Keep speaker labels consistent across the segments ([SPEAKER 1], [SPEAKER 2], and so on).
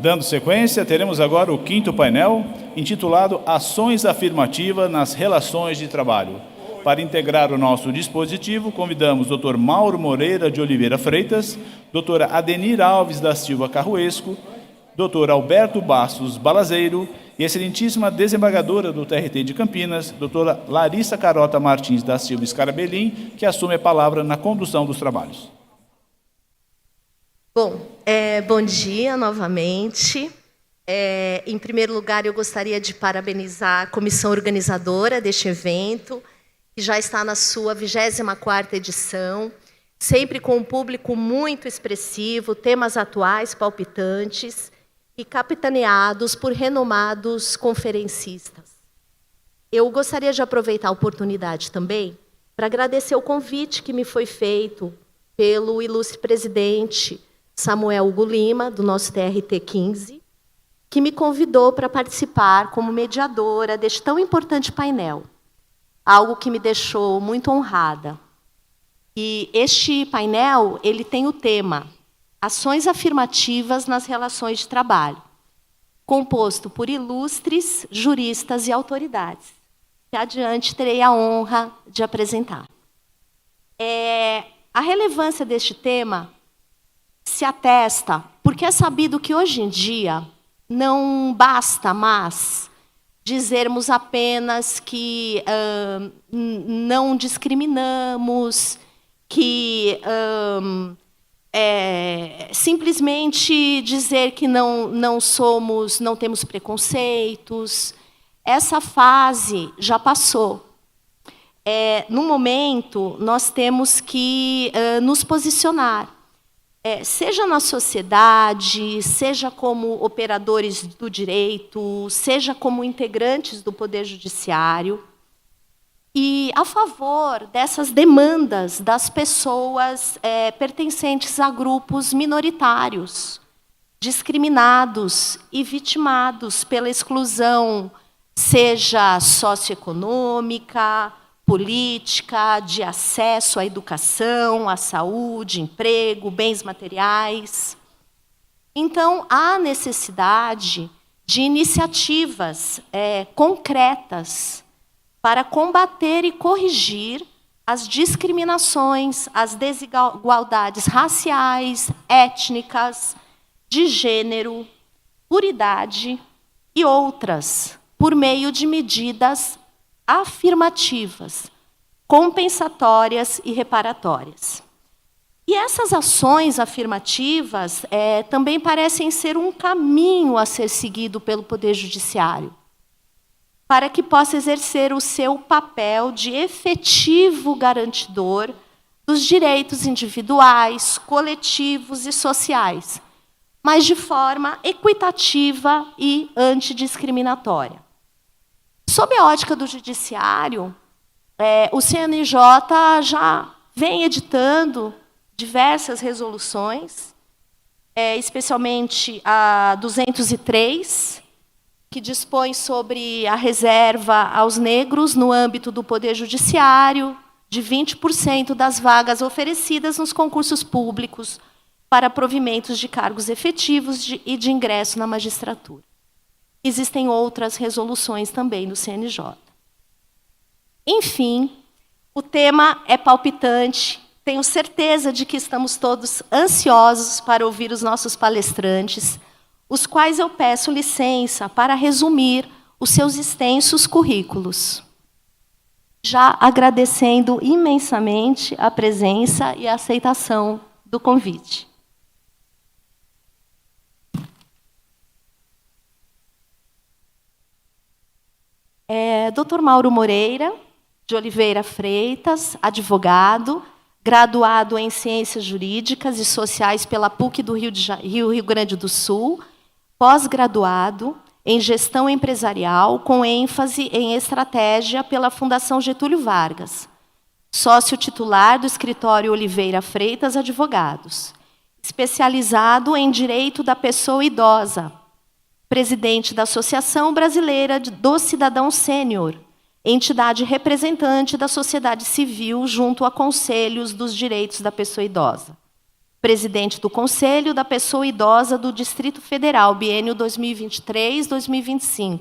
[SPEAKER 1] Dando sequência, teremos agora o quinto painel, intitulado Ações Afirmativas nas Relações de Trabalho. Para integrar o nosso dispositivo, convidamos o Dr. Mauro Moreira de Oliveira Freitas, Dra. Adenir Alves da Silva Carruesco, Dr. Alberto Bastos Balazeiro e excelentíssima desembargadora do TRT de Campinas, doutora Larissa Carota Martins da Silva Scarabelin, que assume a palavra na condução dos trabalhos.
[SPEAKER 2] Bom, bom dia novamente. Em primeiro lugar, eu gostaria de parabenizar a comissão organizadora deste evento, que já está na sua 24ª edição, sempre com um público muito expressivo, temas atuais, palpitantes, e capitaneados por renomados conferencistas. Eu gostaria de aproveitar a oportunidade também para agradecer o convite que me foi feito pelo ilustre presidente Samuel Hugo Lima, do nosso TRT 15, que me convidou para participar como mediadora deste tão importante painel, algo que me deixou muito honrada. E este painel ele tem o tema Ações Afirmativas nas Relações de Trabalho, composto por ilustres juristas e autoridades, que adiante terei a honra de apresentar. A relevância deste tema se atesta porque é sabido que, hoje em dia, não basta mais dizermos apenas que não discriminamos, que simplesmente dizer que não temos preconceitos. Essa fase já passou. No momento, nós temos que nos posicionar, seja na sociedade, seja como operadores do direito, seja como integrantes do Poder Judiciário, e a favor dessas demandas das pessoas pertencentes a grupos minoritários, discriminados e vitimados pela exclusão, seja socioeconômica, política, de acesso à educação, à saúde, emprego, bens materiais. Então, há necessidade de iniciativas concretas para combater e corrigir as discriminações, as desigualdades raciais, étnicas, de gênero, por idade e outras, por meio de medidas afirmativas, compensatórias e reparatórias. E essas ações afirmativas também parecem ser um caminho a ser seguido pelo Poder Judiciário, para que possa exercer o seu papel de efetivo garantidor dos direitos individuais, coletivos e sociais, mas de forma equitativa e antidiscriminatória. Sob a ótica do Judiciário, o CNJ já vem editando diversas resoluções, especialmente a 203, que dispõe sobre a reserva aos negros no âmbito do Poder Judiciário de 20% das vagas oferecidas nos concursos públicos para provimentos de cargos efetivos e de ingresso na magistratura. Existem outras resoluções também do CNJ. Enfim, o tema é palpitante. Tenho certeza de que estamos todos ansiosos para ouvir os nossos palestrantes, os quais eu peço licença para resumir os seus extensos currículos, já agradecendo imensamente a presença e a aceitação do convite. Dr. Mauro Moreira de Oliveira Freitas, advogado, graduado em Ciências Jurídicas e Sociais pela PUC do Rio Grande do Sul, pós-graduado em Gestão Empresarial, com ênfase em Estratégia pela Fundação Getúlio Vargas, sócio titular do escritório Oliveira Freitas Advogados, especializado em Direito da Pessoa Idosa, presidente da Associação Brasileira do Cidadão Sênior, entidade representante da sociedade civil junto a conselhos dos direitos da pessoa idosa. presidente do Conselho da Pessoa Idosa do Distrito Federal, biênio 2023-2025,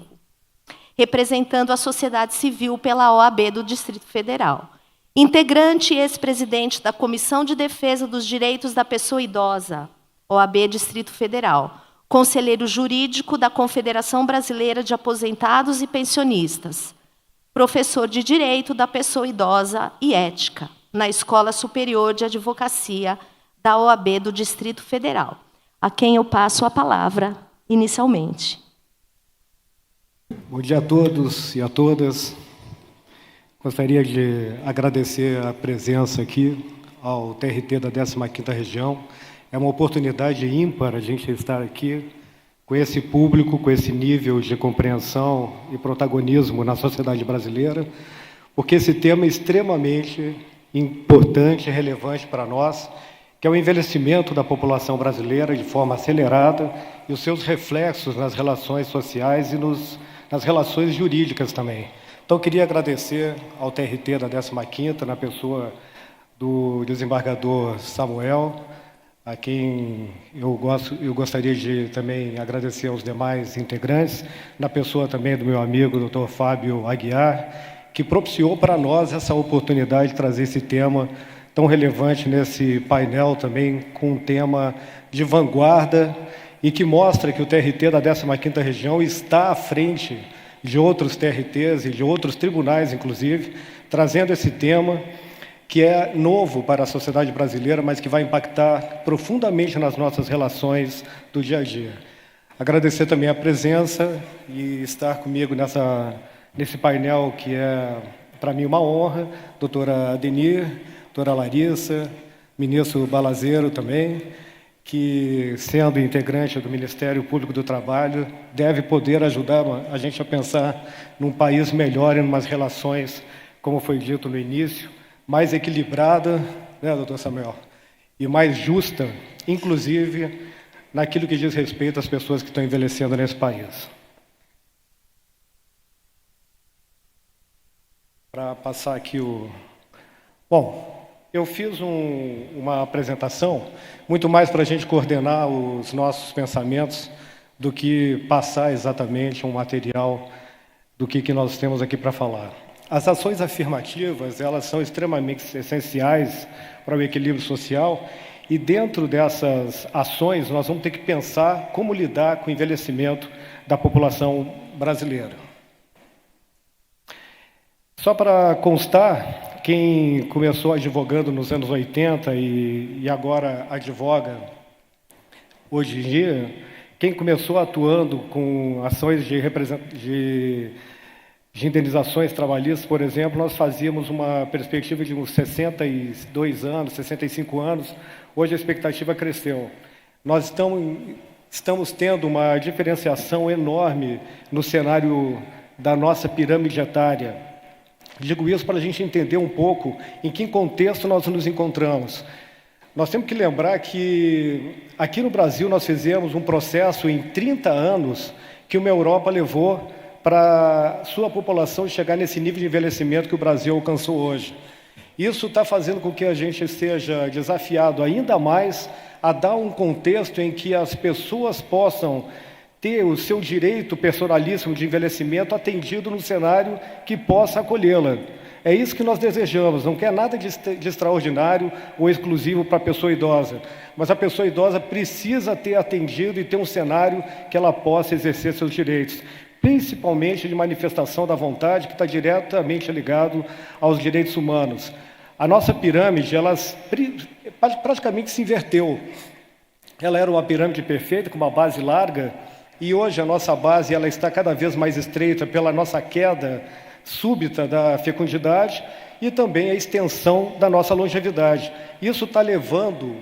[SPEAKER 2] representando a sociedade civil pela OAB do Distrito Federal. Integrante e ex-presidente da Comissão de Defesa dos Direitos da Pessoa Idosa, OAB Distrito Federal. Conselheiro jurídico da Confederação Brasileira de Aposentados e Pensionistas. Professor de Direito da Pessoa Idosa e Ética, na Escola Superior de Advocacia da OAB do Distrito Federal, a quem eu passo a palavra inicialmente.
[SPEAKER 3] Bom dia a todos e a todas. Gostaria de agradecer a presença aqui ao TRT da 15ª Região. É uma oportunidade ímpar a gente estar aqui com esse público, com esse nível de compreensão e protagonismo na sociedade brasileira, porque esse tema é extremamente importante e relevante para nós, que é o envelhecimento da população brasileira de forma acelerada e os seus reflexos nas relações sociais e nas relações jurídicas também. Então, eu queria agradecer ao TRT da 15ª, na pessoa do desembargador Samuel, a quem eu gostaria de também agradecer aos demais integrantes, na pessoa também do meu amigo, Dr. Fábio Aguiar, que propiciou para nós essa oportunidade de trazer esse tema tão relevante nesse painel também, com um tema de vanguarda e que mostra que o TRT da 15ª Região está à frente de outros TRTs e de outros tribunais, inclusive, trazendo esse tema que é novo para a sociedade brasileira, mas que vai impactar profundamente nas nossas relações do dia a dia. Agradecer também a presença e estar comigo nesse painel, que é, para mim, uma honra, doutora Adenir, doutora Larissa, ministro Balazeiro também, que, sendo integrante do Ministério Público do Trabalho, deve poder ajudar a gente a pensar num país melhor e em umas relações, como foi dito no início, mais equilibrada, né, doutor Samuel, e mais justa, inclusive naquilo que diz respeito às pessoas que estão envelhecendo nesse país. Para passar aqui o... Bom, eu fiz uma apresentação muito mais para a gente coordenar os nossos pensamentos do que passar exatamente um material do que nós temos aqui para falar. As ações afirmativas, elas são extremamente essenciais para o equilíbrio social e dentro dessas ações nós vamos ter que pensar como lidar com o envelhecimento da população brasileira. Só para constar, quem começou advogando nos anos 80 e agora advoga hoje em dia, quem começou atuando com ações de indenizações trabalhistas, por exemplo, nós fazíamos uma perspectiva de uns 62 anos, 65 anos, hoje a expectativa cresceu. Nós estamos tendo uma diferenciação enorme no cenário da nossa pirâmide etária. Digo isso para a gente entender um pouco em que contexto nós nos encontramos. Nós temos que lembrar que aqui no Brasil nós fizemos um processo em 30 anos que uma Europa levou para sua população chegar nesse nível de envelhecimento que o Brasil alcançou hoje. Isso está fazendo com que a gente seja desafiado ainda mais a dar um contexto em que as pessoas possam ter o seu direito personalíssimo de envelhecimento atendido no cenário que possa acolhê-la. É isso que nós desejamos, não quer nada de extraordinário ou exclusivo para a pessoa idosa, mas a pessoa idosa precisa ter atendido e ter um cenário que ela possa exercer seus direitos, principalmente de manifestação da vontade, que está diretamente ligado aos direitos humanos. A nossa pirâmide, ela praticamente se inverteu. Ela era uma pirâmide perfeita, com uma base larga, e hoje a nossa base ela está cada vez mais estreita pela nossa queda súbita da fecundidade e também a extensão da nossa longevidade. Isso está levando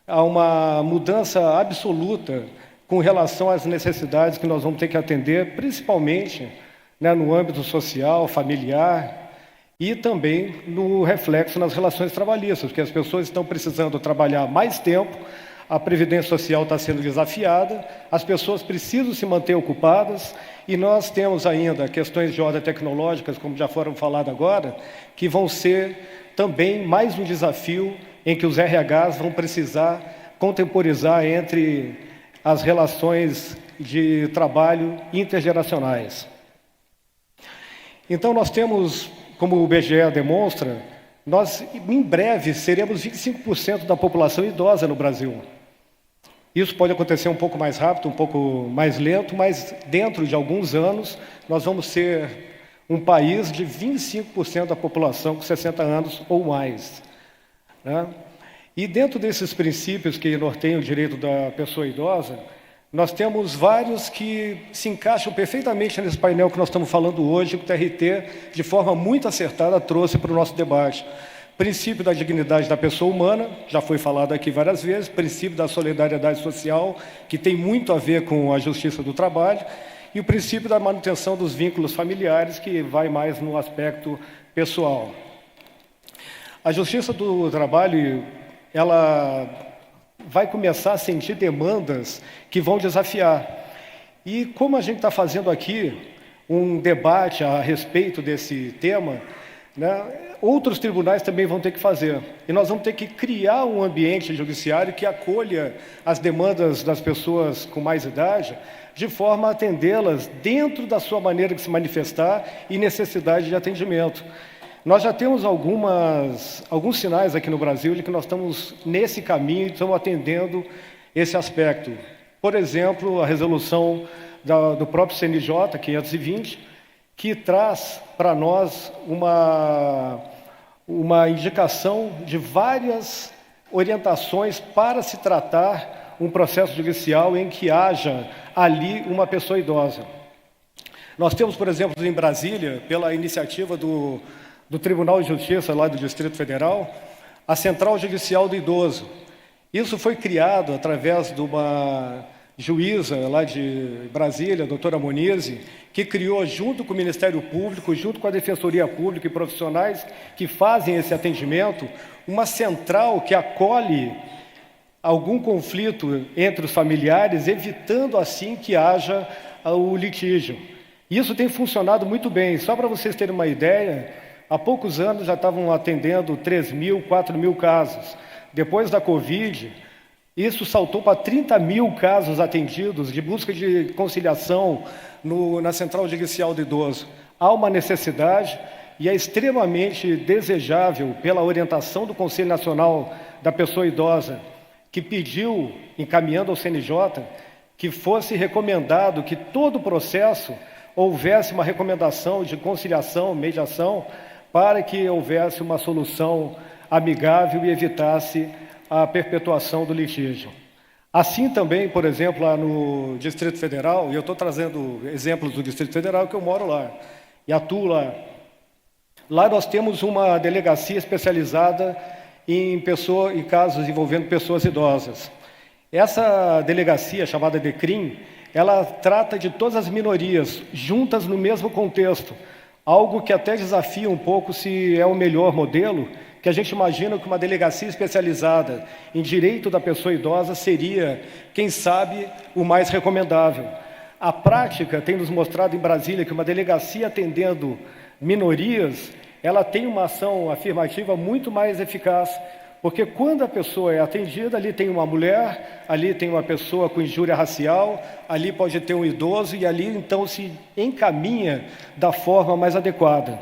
[SPEAKER 3] a uma mudança absoluta com relação às necessidades que nós vamos ter que atender, principalmente, né, no âmbito social, familiar e também no reflexo nas relações trabalhistas, porque as pessoas estão precisando trabalhar mais tempo, a previdência social está sendo desafiada, as pessoas precisam se manter ocupadas e nós temos ainda questões de ordem tecnológicas, como já foram faladas agora, que vão ser também mais um desafio em que os RHs vão precisar contemporizar entre as relações de trabalho intergeracionais. Então, nós temos, como o IBGE demonstra, nós, em breve, seremos 25% da população idosa no Brasil. Isso pode acontecer um pouco mais rápido, um pouco mais lento, mas dentro de alguns anos, nós vamos ser um país de 25% da população com 60 anos ou mais, né? E dentro desses princípios que norteiam o direito da pessoa idosa, nós temos vários que se encaixam perfeitamente nesse painel que nós estamos falando hoje, que o TRT, de forma muito acertada, trouxe para o nosso debate. Princípio da dignidade da pessoa humana, já foi falado aqui várias vezes, princípio da solidariedade social, que tem muito a ver com a justiça do trabalho, e o princípio da manutenção dos vínculos familiares, que vai mais no aspecto pessoal. A justiça do trabalho, ela vai começar a sentir demandas que vão desafiar. E como a gente está fazendo aqui um debate a respeito desse tema, né, outros tribunais também vão ter que fazer. E nós vamos ter que criar um ambiente judiciário que acolha as demandas das pessoas com mais idade, de forma a atendê-las dentro da sua maneira de se manifestar e necessidade de atendimento. Nós já temos alguns sinais aqui no Brasil de que nós estamos nesse caminho e estamos atendendo esse aspecto. Por exemplo, a resolução do próprio CNJ 520, que traz para nós uma indicação de várias orientações para se tratar um processo judicial em que haja ali uma pessoa idosa. Nós temos, por exemplo, em Brasília, pela iniciativa do Tribunal de Justiça lá do Distrito Federal, a Central Judicial do Idoso. Isso foi criado através de uma juíza lá de Brasília, a doutora Monize, que criou, junto com o Ministério Público, junto com a Defensoria Pública e profissionais que fazem esse atendimento, uma central que acolhe algum conflito entre os familiares, evitando assim que haja o litígio. Isso tem funcionado muito bem. Só para vocês terem uma ideia, há poucos anos já estavam atendendo 3.000, 4.000 casos. Depois da Covid, isso saltou para 30.000 casos atendidos de busca de conciliação na Central Judicial do Idoso. Há uma necessidade e é extremamente desejável, pela orientação do Conselho Nacional da Pessoa Idosa, que pediu, encaminhando ao CNJ, que fosse recomendado que todo o processo houvesse uma recomendação de conciliação, mediação, para que houvesse uma solução amigável e evitasse a perpetuação do litígio. Assim também, por exemplo, lá no Distrito Federal, e eu estou trazendo exemplos do Distrito Federal, que eu moro lá e atuo lá. Lá nós temos uma delegacia especializada em casos envolvendo pessoas idosas. Essa delegacia, chamada DECRIM, ela trata de todas as minorias, juntas no mesmo contexto, algo que até desafia um pouco se é o melhor modelo, que a gente imagina que uma delegacia especializada em direito da pessoa idosa seria, quem sabe, o mais recomendável. A prática tem nos mostrado em Brasília que uma delegacia atendendo minorias, ela tem uma ação afirmativa muito mais eficaz, porque quando a pessoa é atendida, ali tem uma mulher, ali tem uma pessoa com injúria racial, ali pode ter um idoso e ali então se encaminha da forma mais adequada.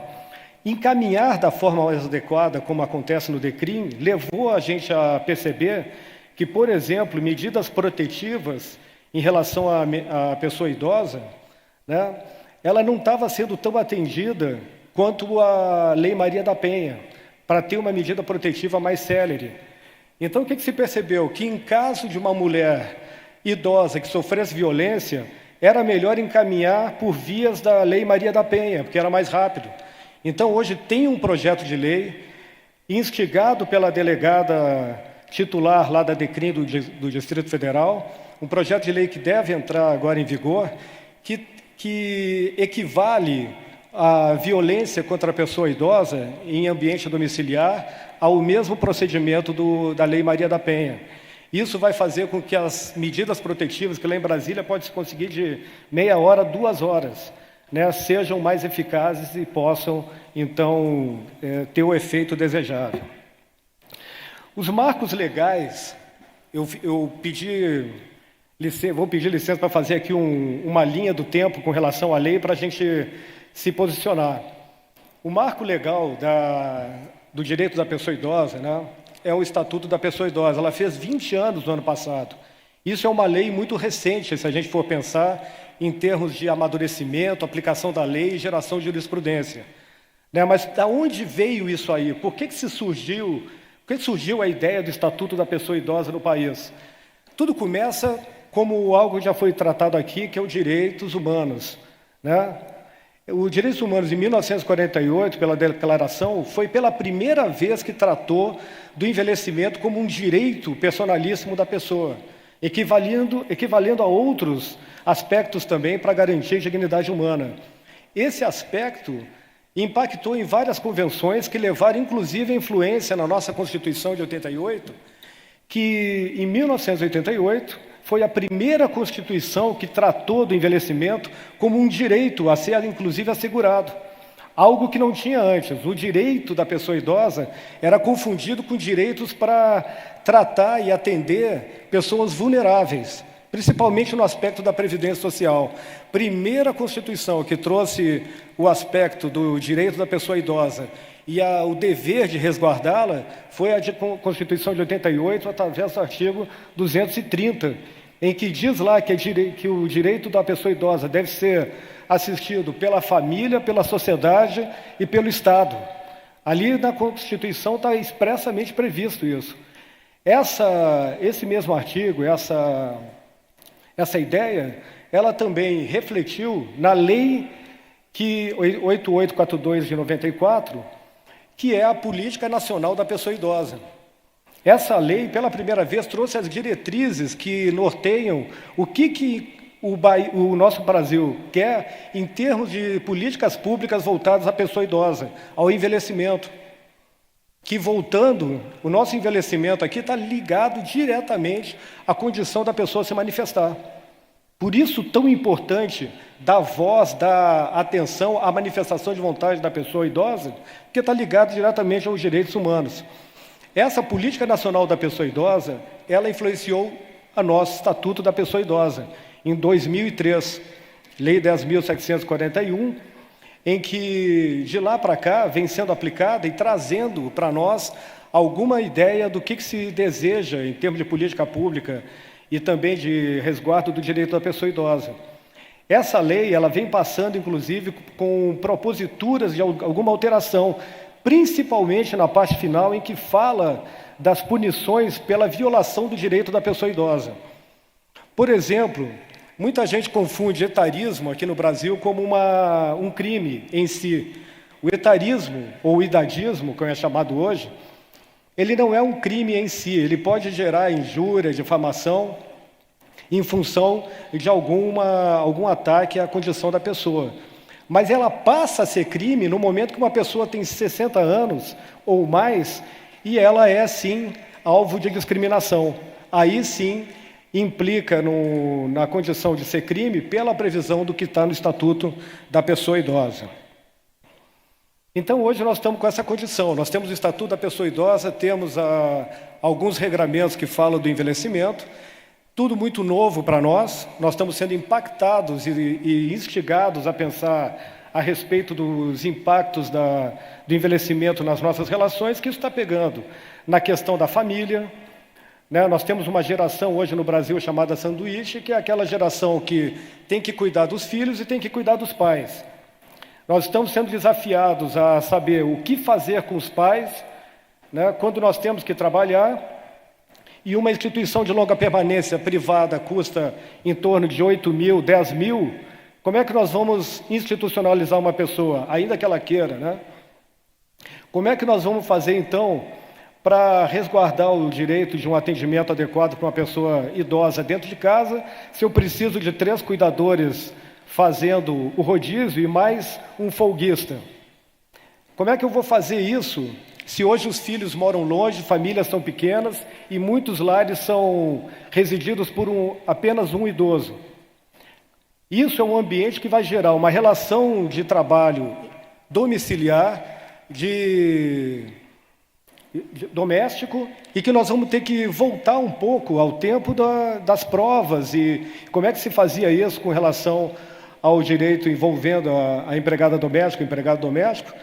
[SPEAKER 3] Encaminhar da forma mais adequada, como acontece no DECRIM, levou a gente a perceber que, por exemplo, medidas protetivas em relação à pessoa idosa, né, ela não estava sendo tão atendida quanto a Lei Maria da Penha, para ter uma medida protetiva mais célere. Então, o que se percebeu? Que em caso de uma mulher idosa que sofresse violência, era melhor encaminhar por vias da Lei Maria da Penha, porque era mais rápido. Então, hoje tem um projeto de lei, instigado pela delegada titular lá da DECRIM do Distrito Federal, um projeto de lei que deve entrar agora em vigor, que equivale a violência contra a pessoa idosa em ambiente domiciliar ao mesmo procedimento da Lei Maria da Penha. Isso vai fazer com que as medidas protetivas, que lá em Brasília pode-se conseguir de meia hora a 2 horas, né, sejam mais eficazes e possam, então, ter o efeito desejável. Os marcos legais, eu vou pedir licença para fazer aqui uma linha do tempo com relação à lei para a gente se posicionar. O marco legal do direito da pessoa idosa, né, é o Estatuto da Pessoa Idosa. Ela fez 20 anos no ano passado. Isso é uma lei muito recente, se a gente for pensar em termos de amadurecimento, aplicação da lei e geração de jurisprudência. Né? Mas da onde veio isso aí? Por que surgiu a ideia do Estatuto da Pessoa Idosa no país? Tudo começa como algo que já foi tratado aqui, que é os direitos humanos. Né? Os direitos humanos, em 1948, pela declaração, foi pela primeira vez que tratou do envelhecimento como um direito personalíssimo da pessoa, equivalendo a outros aspectos também para garantir dignidade humana. Esse aspecto impactou em várias convenções que levaram, inclusive, a influência na nossa Constituição de 88, que, em 1988, foi a primeira Constituição que tratou do envelhecimento como um direito a ser, inclusive, assegurado. Algo que não tinha antes. O direito da pessoa idosa era confundido com direitos para tratar e atender pessoas vulneráveis, principalmente no aspecto da Previdência Social. Primeira Constituição que trouxe o aspecto do direito da pessoa idosa e o dever de resguardá-la foi a Constituição de 88, através do artigo 230, em que diz lá que o direito da pessoa idosa deve ser assistido pela família, pela sociedade e pelo Estado. Ali na Constituição está expressamente previsto isso. Esse mesmo artigo, essa ideia, ela também refletiu na lei 8842 de 94, que é a Política Nacional da Pessoa Idosa. Essa lei, pela primeira vez, trouxe as diretrizes que norteiam o que o nosso Brasil quer em termos de políticas públicas voltadas à pessoa idosa, ao envelhecimento. Que, voltando, o nosso envelhecimento aqui está ligado diretamente à condição da pessoa se manifestar. Por isso, tão importante dar voz, dar atenção à manifestação de vontade da pessoa idosa, porque está ligado diretamente aos direitos humanos. Essa Política Nacional da Pessoa Idosa, ela influenciou o nosso Estatuto da Pessoa Idosa, em 2003, Lei 10.741, em que, de lá para cá, vem sendo aplicada e trazendo para nós alguma ideia do que se deseja em termos de política pública e também de resguardo do direito da pessoa idosa. Essa lei ela vem passando, inclusive, com proposituras de alguma alteração, principalmente na parte final, em que fala das punições pela violação do direito da pessoa idosa. Por exemplo, muita gente confunde etarismo aqui no Brasil como um crime em si. O etarismo, ou idadismo, como é chamado hoje, ele não é um crime em si, ele pode gerar injúria, difamação, em função de algum ataque à condição da pessoa. Mas ela passa a ser crime no momento que uma pessoa tem 60 anos ou mais e ela é, sim, alvo de discriminação. Aí, sim, implica na condição de ser crime pela previsão do que está no Estatuto da Pessoa Idosa. Então, hoje nós estamos com essa condição. Nós temos o Estatuto da Pessoa Idosa, temos alguns regramentos que falam do envelhecimento, tudo muito novo para nós. Nós estamos sendo impactados e instigados a pensar a respeito dos impactos do envelhecimento nas nossas relações, que isso está pegando na questão da família. Né? Nós temos uma geração hoje no Brasil chamada sanduíche, que é aquela geração que tem que cuidar dos filhos e tem que cuidar dos pais. Nós estamos sendo desafiados a saber o que fazer com os pais, né, quando nós temos que trabalhar, e uma instituição de longa permanência privada custa em torno de 8 mil, 10 mil, como é que nós vamos institucionalizar uma pessoa, ainda que ela queira, né? Como é que nós vamos fazer, então, para resguardar o direito de um atendimento adequado para uma pessoa idosa dentro de casa, se eu preciso de 3 cuidadores fazendo o rodízio e mais um folguista? Como é que eu vou fazer isso se hoje os filhos moram longe, famílias são pequenas e muitos lares são resididos por apenas um idoso? Isso é um ambiente que vai gerar uma relação de trabalho domiciliar, de doméstico e que nós vamos ter que voltar um pouco ao tempo das provas e como é que se fazia isso com relação ao direito envolvendo a empregada doméstica, o empregado doméstico,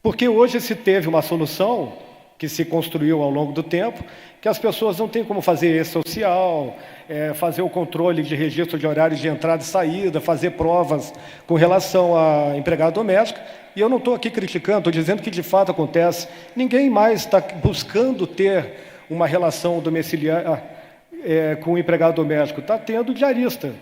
[SPEAKER 3] porque hoje se teve uma solução que se construiu ao longo do tempo, que as pessoas não têm como fazer e-social, fazer o controle de registro de horários de entrada e saída, fazer provas com relação à empregada doméstica. E eu não estou aqui criticando, estou dizendo que de fato acontece. Ninguém mais está buscando ter uma relação domiciliar com o empregado doméstico, está tendo diarista.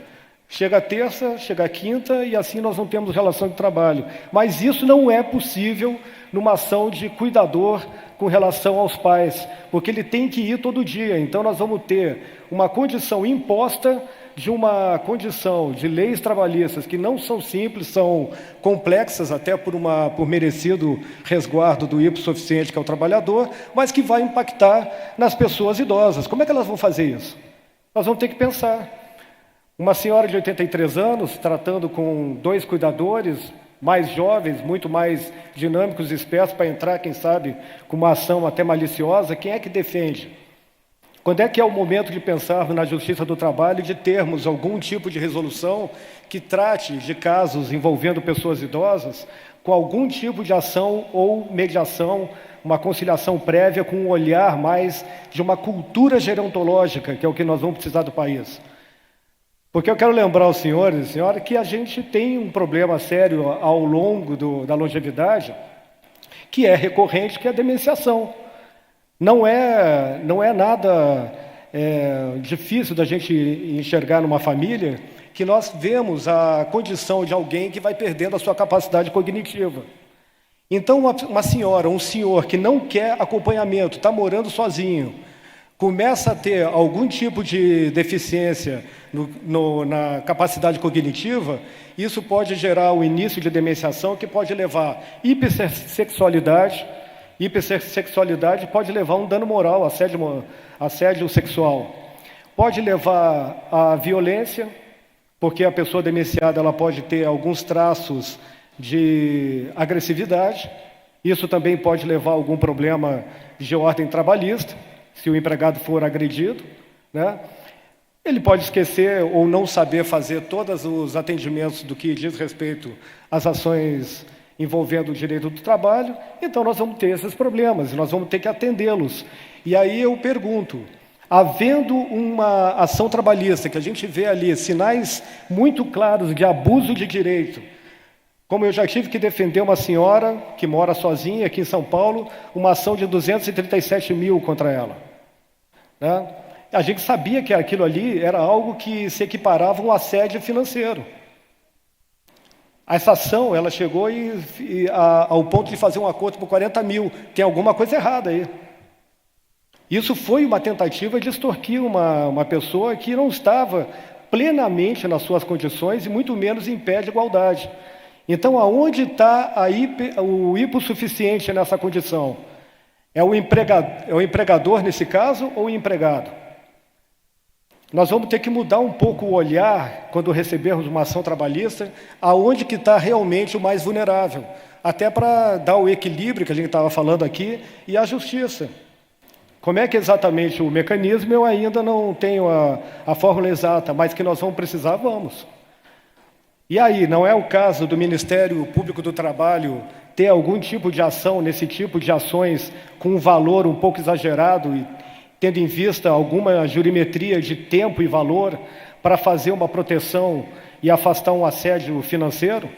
[SPEAKER 3] Chega a terça, chega a quinta e assim nós não temos relação de trabalho. Mas isso não é possível numa ação de cuidador com relação aos pais, porque ele tem que ir todo dia. Então nós vamos ter uma condição imposta de uma condição de leis trabalhistas que não são simples, são complexas até por merecido resguardo do hipossuficiente que é o trabalhador, mas que vai impactar nas pessoas idosas. Como é que elas vão fazer isso? Nós vamos ter que pensar. Uma senhora de 83 anos, tratando com 2 cuidadores, mais jovens, muito mais dinâmicos e espertos para entrar, quem sabe, com uma ação até maliciosa, quem é que defende? Quando é que é o momento de pensar na Justiça do Trabalho e de termos algum tipo de resolução que trate de casos envolvendo pessoas idosas com algum tipo de ação ou mediação, uma conciliação prévia com um olhar mais de uma cultura gerontológica, que é o que nós vamos precisar do país? Porque eu quero lembrar aos senhores e senhoras que a gente tem um problema sério ao longo da longevidade, que é recorrente, que é a demenciação. Não é nada difícil da gente enxergar numa família que nós vemos a condição de alguém que vai perdendo a sua capacidade cognitiva. Então, uma senhora, um senhor que não quer acompanhamento, está morando sozinho, começa a ter algum tipo de deficiência na capacidade cognitiva, isso pode gerar o início de demenciação, que pode levar hipersexualidade. Hipersexualidade pode levar a um dano moral, assédio sexual. Pode levar à violência, porque a pessoa demenciada ela pode ter alguns traços de agressividade. Isso também pode levar a algum problema de ordem trabalhista, se o empregado for agredido, né? Ele pode esquecer ou não saber fazer todos os atendimentos do que diz respeito às ações envolvendo o direito do trabalho, então nós vamos ter esses problemas, e nós vamos ter que atendê-los. E aí eu pergunto, havendo uma ação trabalhista, que a gente vê ali sinais muito claros de abuso de direito, como eu já tive que defender uma senhora que mora sozinha aqui em São Paulo, uma ação de 237 mil contra ela, né? A gente sabia que aquilo ali era algo que se equiparava a um assédio financeiro. Essa ação, ela chegou ao ponto de fazer um acordo por 40 mil. Tem alguma coisa errada aí. Isso foi uma tentativa de extorquir uma pessoa que não estava plenamente nas suas condições e muito menos em pé de igualdade. Então, aonde está o hipossuficiente nessa condição? É o empregador nesse caso ou o empregado? Nós vamos ter que mudar um pouco o olhar quando recebermos uma ação trabalhista, aonde que está realmente o mais vulnerável, até para dar o equilíbrio que a gente estava falando aqui e a justiça. Como é que exatamente o mecanismo, eu ainda não tenho a fórmula exata, mas que nós vamos precisar, vamos. E aí, não é o caso do Ministério Público do Trabalho ter algum tipo de ação nesse tipo de ações com um valor um pouco exagerado e tendo em vista alguma jurimetria de tempo e valor para fazer uma proteção e afastar um assédio financeiro?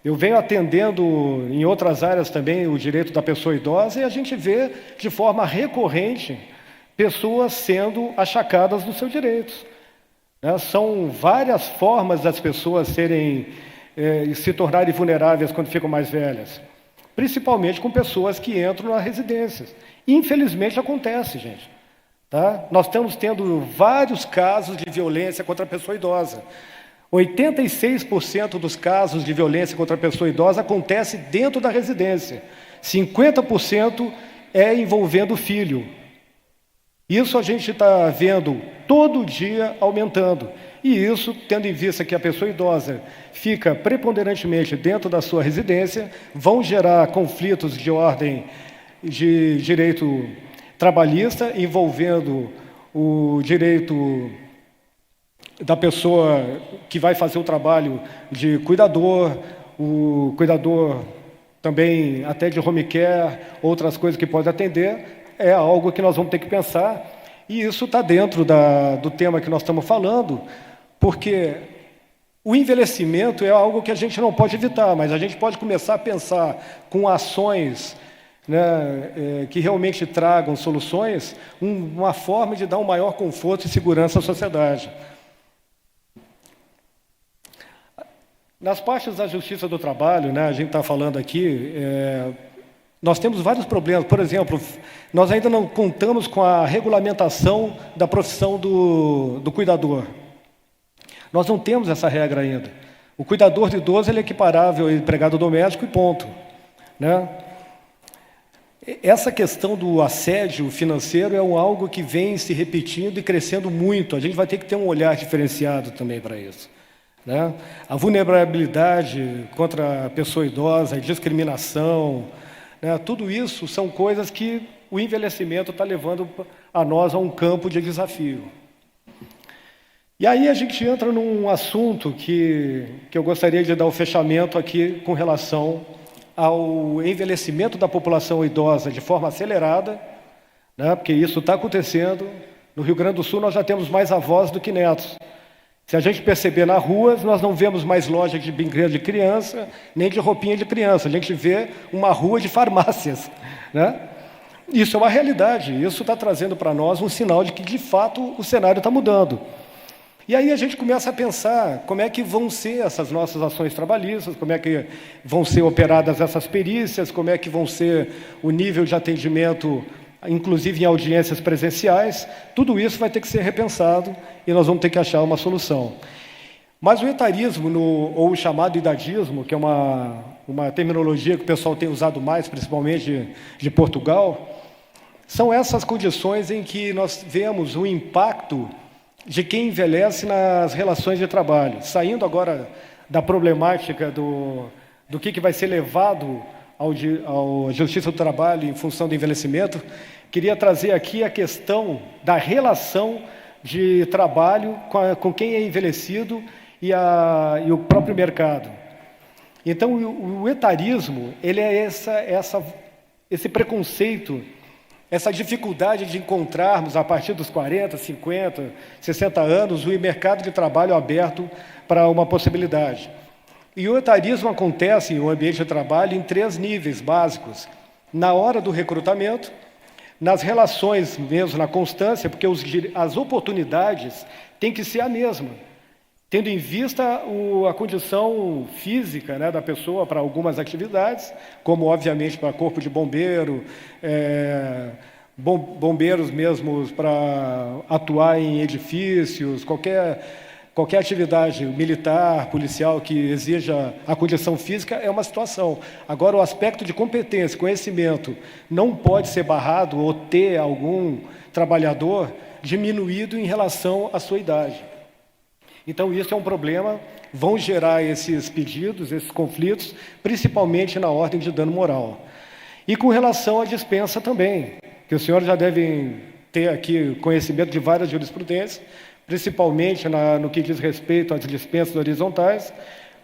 [SPEAKER 3] Eu venho atendendo em outras áreas também o direito da pessoa idosa e a gente vê de forma recorrente pessoas sendo achacadas dos seus direitos. São várias formas das pessoas se tornarem vulneráveis quando ficam mais velhas, principalmente com pessoas que entram nas residências. Infelizmente acontece, gente. Tá? Nós estamos tendo vários casos de violência contra a pessoa idosa. 86% dos casos de violência contra a pessoa idosa acontece dentro da residência. 50% é envolvendo o filho. Isso a gente está vendo todo dia aumentando. E isso, tendo em vista que a pessoa idosa fica preponderantemente dentro da sua residência, vão gerar conflitos de ordem de direito trabalhista, envolvendo o direito da pessoa que vai fazer o trabalho de cuidador, o cuidador também até de home care, outras coisas que pode atender, é algo que nós vamos ter que pensar, e isso está dentro do tema que nós estamos falando, porque o envelhecimento é algo que a gente não pode evitar, mas a gente pode começar a pensar com ações, né, que realmente tragam soluções, uma forma de dar um maior conforto e segurança à sociedade. Nas partes da Justiça do Trabalho, né, a gente está falando aqui, nós temos vários problemas. Por exemplo, nós ainda não contamos com a regulamentação da profissão do cuidador. Nós não temos essa regra ainda. O cuidador de idoso ele é equiparável ao empregado doméstico e ponto, né? Essa questão do assédio financeiro é algo que vem se repetindo e crescendo muito. A gente vai ter que ter um olhar diferenciado também para isso, né? A vulnerabilidade contra a pessoa idosa, a discriminação, né? Tudo isso são coisas que o envelhecimento está levando a nós a um campo de desafio. E aí a gente entra num assunto que eu gostaria de dar o fechamento aqui com relação ao envelhecimento da população idosa de forma acelerada, né? Porque isso está acontecendo. No Rio Grande do Sul nós já temos mais avós do que netos. Se a gente perceber nas ruas, nós não vemos mais loja de brinquedo de criança, nem de roupinha de criança. A gente vê uma rua de farmácias, né? Isso é uma realidade. Isso está trazendo para nós um sinal de que, de fato, o cenário está mudando. E aí a gente começa a pensar como é que vão ser essas nossas ações trabalhistas, como é que vão ser operadas essas perícias, como é que vão ser o nível de atendimento, inclusive em audiências presenciais. Tudo isso vai ter que ser repensado e nós vamos ter que achar uma solução. Mas o etarismo, ou o chamado idadismo, que é uma terminologia que o pessoal tem usado mais, principalmente de Portugal, são essas condições em que nós vemos o impacto de quem envelhece nas relações de trabalho. Saindo agora da problemática do que vai ser levado à Justiça do Trabalho em função do envelhecimento, queria trazer aqui a questão da relação de trabalho com quem é envelhecido e o próprio mercado. Então, o etarismo, ele é esse preconceito, essa dificuldade de encontrarmos, a partir dos 40, 50, 60 anos, o mercado de trabalho aberto para uma possibilidade. E o etarismo acontece no ambiente de trabalho em 3 níveis básicos. Na hora do recrutamento, nas relações mesmo, na constância, porque as oportunidades têm que ser a mesma, tendo em vista a condição física, né, da pessoa para algumas atividades, como, obviamente, para corpo de bombeiro, bombeiros mesmo para atuar em edifícios, qualquer atividade militar, policial que exija a condição física é uma situação. Agora, o aspecto de competência, conhecimento, não pode ser barrado ou ter algum trabalhador diminuído em relação à sua idade. Então, isso é um problema, vão gerar esses pedidos, esses conflitos, principalmente na ordem de dano moral. E com relação à dispensa também, que os senhores já devem ter aqui conhecimento de várias jurisprudências, principalmente no que diz respeito às dispensas horizontais,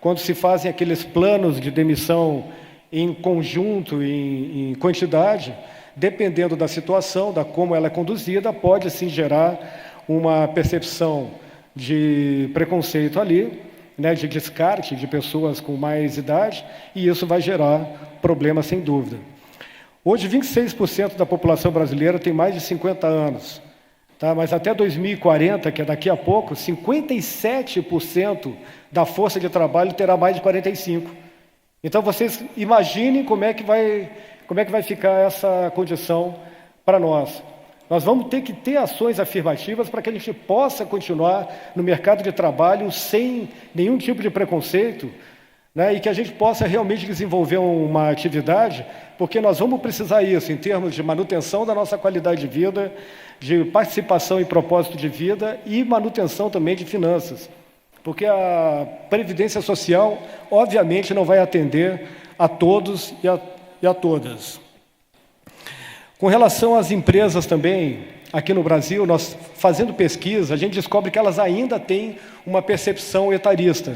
[SPEAKER 3] quando se fazem aqueles planos de demissão em conjunto, em quantidade, dependendo da situação, da como ela é conduzida, pode sim gerar uma percepção de preconceito ali, né, de descarte de pessoas com mais idade, e isso vai gerar problemas sem dúvida. Hoje, 26% da população brasileira tem mais de 50 anos, tá? Mas até 2040, que é daqui a pouco, 57% da força de trabalho terá mais de 45. Então, vocês imaginem como é que vai ficar essa condição para nós. Nós vamos ter que ter ações afirmativas para que a gente possa continuar no mercado de trabalho sem nenhum tipo de preconceito, né, e que a gente possa realmente desenvolver uma atividade, porque nós vamos precisar isso em termos de manutenção da nossa qualidade de vida, de participação em propósito de vida e manutenção também de finanças. Porque a Previdência Social, obviamente, não vai atender a todos e a todas. Com relação às empresas também, aqui no Brasil, nós fazendo pesquisa, a gente descobre que elas ainda têm uma percepção etarista.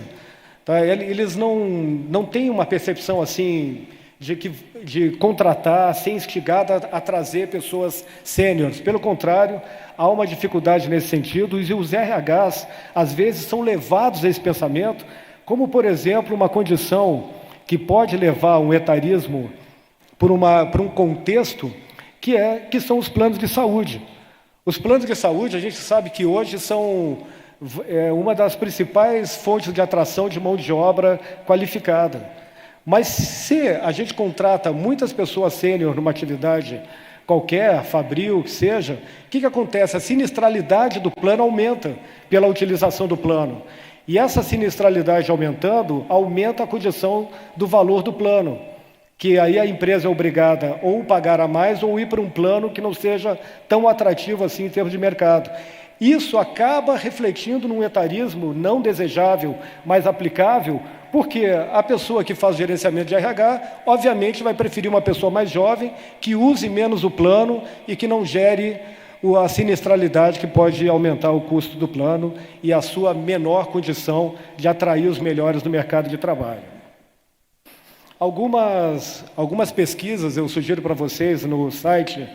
[SPEAKER 3] Tá? Eles não têm uma percepção assim de contratar, ser instigada a trazer pessoas sêniores. Pelo contrário, há uma dificuldade nesse sentido, e os RHs, às vezes, são levados a esse pensamento, como, por exemplo, uma condição que pode levar um etarismo por um contexto que são os planos de saúde. Os planos de saúde, a gente sabe que hoje são uma das principais fontes de atração de mão de obra qualificada. Mas se a gente contrata muitas pessoas sênior numa atividade qualquer, fabril, que seja, o que acontece? A sinistralidade do plano aumenta pela utilização do plano. E essa sinistralidade aumentando, aumenta a condição do valor do plano, que aí a empresa é obrigada ou pagar a mais ou ir para um plano que não seja tão atrativo assim em termos de mercado. Isso acaba refletindo num etarismo não desejável, mas aplicável, porque a pessoa que faz gerenciamento de RH, obviamente, vai preferir uma pessoa mais jovem, que use menos o plano e que não gere a sinistralidade que pode aumentar o custo do plano e a sua menor condição de atrair os melhores do mercado de trabalho. Algumas pesquisas eu sugiro para vocês no site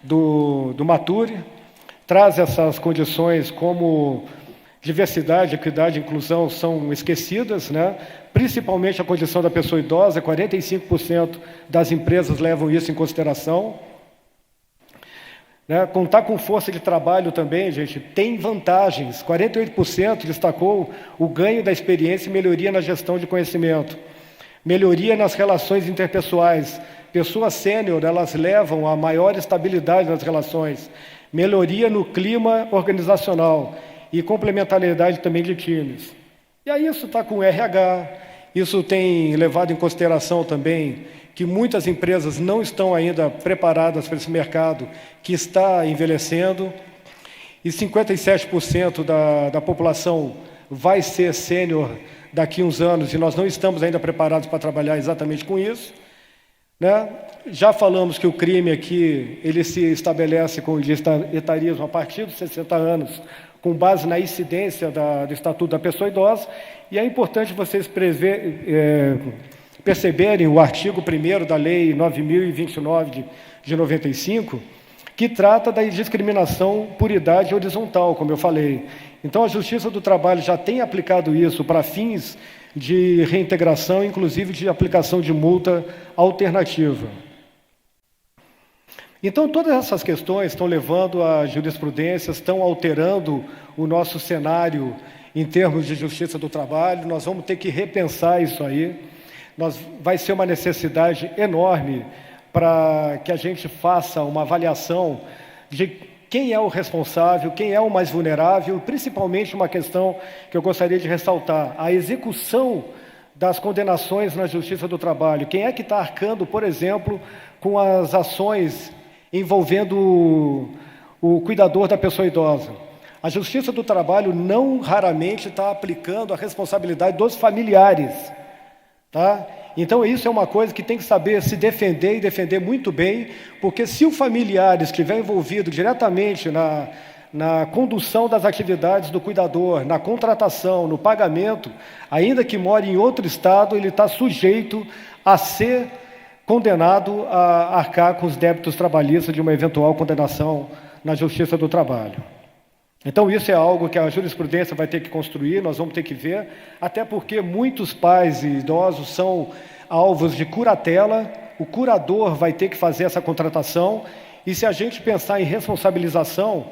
[SPEAKER 3] do Mature, traz essas condições como diversidade, equidade e inclusão são esquecidas, né? Principalmente a condição da pessoa idosa, 45% das empresas levam isso em consideração. Né? Contar com força de trabalho também, gente, tem vantagens. 48% destacou o ganho da experiência e melhoria na gestão de conhecimento. Melhoria nas relações interpessoais. Pessoas sênior, elas levam a maior estabilidade nas relações. Melhoria no clima organizacional e complementariedade também de times. E aí isso está com o RH, isso tem levado em consideração também que muitas empresas não estão ainda preparadas para esse mercado que está envelhecendo, e 57% da população vai ser sênior daqui a uns anos, e nós não estamos ainda preparados para trabalhar exatamente com isso. Né? Já falamos que o crime aqui, ele se estabelece com o etarismo a partir dos 60 anos, com base na incidência do Estatuto da Pessoa Idosa, e é importante vocês perceberem o artigo 1º da Lei 9.029 de 95, que trata da discriminação por idade horizontal, como eu falei. Então, a Justiça do Trabalho já tem aplicado isso para fins de reintegração, inclusive de aplicação de multa alternativa. Então, todas essas questões estão levando a jurisprudências, estão alterando o nosso cenário em termos de justiça do trabalho. Nós vamos ter que repensar isso aí. Vai ser uma necessidade enorme para que a gente faça uma avaliação de quem é o responsável, quem é o mais vulnerável, principalmente uma questão que eu gostaria de ressaltar, a execução das condenações na Justiça do Trabalho. Quem é que está arcando, por exemplo, com as ações envolvendo o cuidador da pessoa idosa? A Justiça do Trabalho não raramente está aplicando a responsabilidade dos familiares. Tá? Então, isso é uma coisa que tem que saber se defender e defender muito bem, porque se o familiar estiver envolvido diretamente na condução das atividades do cuidador, na contratação, no pagamento, ainda que more em outro estado, ele está sujeito a ser condenado a arcar com os débitos trabalhistas de uma eventual condenação na Justiça do Trabalho. Então, isso é algo que a jurisprudência vai ter que construir, nós vamos ter que ver, até porque muitos pais e idosos são alvos de curatela, o curador vai ter que fazer essa contratação, e se a gente pensar em responsabilização,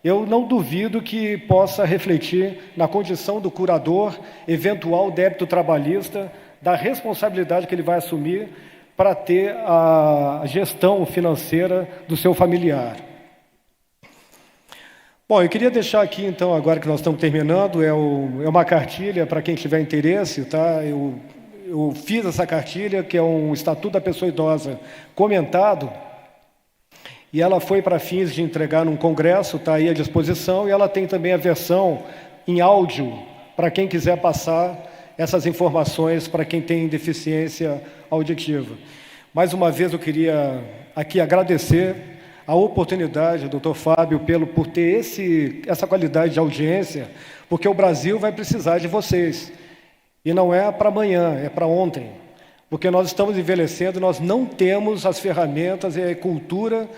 [SPEAKER 3] eu não duvido que possa refletir na condição do curador, eventual débito trabalhista, da responsabilidade que ele vai assumir para ter a gestão financeira do seu familiar. Bom, eu queria deixar aqui, então, agora que nós estamos terminando, é uma cartilha para quem tiver interesse, tá? Eu fiz essa cartilha, que é um Estatuto da Pessoa Idosa comentado, e ela foi para fins de entregar num congresso, está aí à disposição, e ela tem também a versão em áudio, para quem quiser passar essas informações para quem tem deficiência auditiva. Mais uma vez, eu queria aqui agradecer a oportunidade, doutor Fábio, por ter essa qualidade de audiência, porque o Brasil vai precisar de vocês. E não é para amanhã, é para ontem. Porque nós estamos envelhecendo, nós não temos as ferramentas e a cultura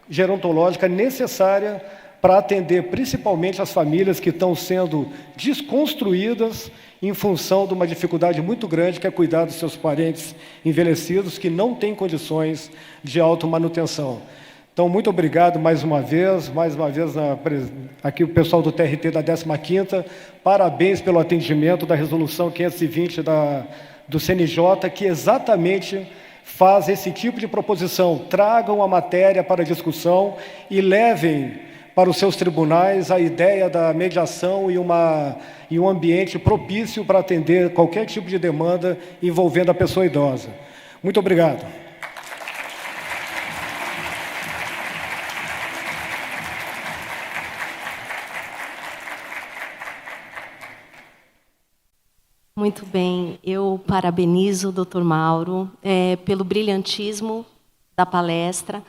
[SPEAKER 3] gerontológica necessária para atender principalmente as famílias que estão sendo desconstruídas em função de uma dificuldade muito grande, que é cuidar dos seus parentes envelhecidos que não têm condições de automanutenção. Então, muito obrigado mais uma vez aqui o pessoal do TRT da 15ª, parabéns pelo atendimento da resolução 520 do CNJ, que exatamente faz esse tipo de proposição. Tragam a matéria para discussão e levem para os seus tribunais a ideia da mediação e um ambiente propício para atender qualquer tipo de demanda envolvendo a pessoa idosa. Muito obrigado.
[SPEAKER 4] Muito bem, eu parabenizo o Dr. Mauro pelo brilhantismo da palestra.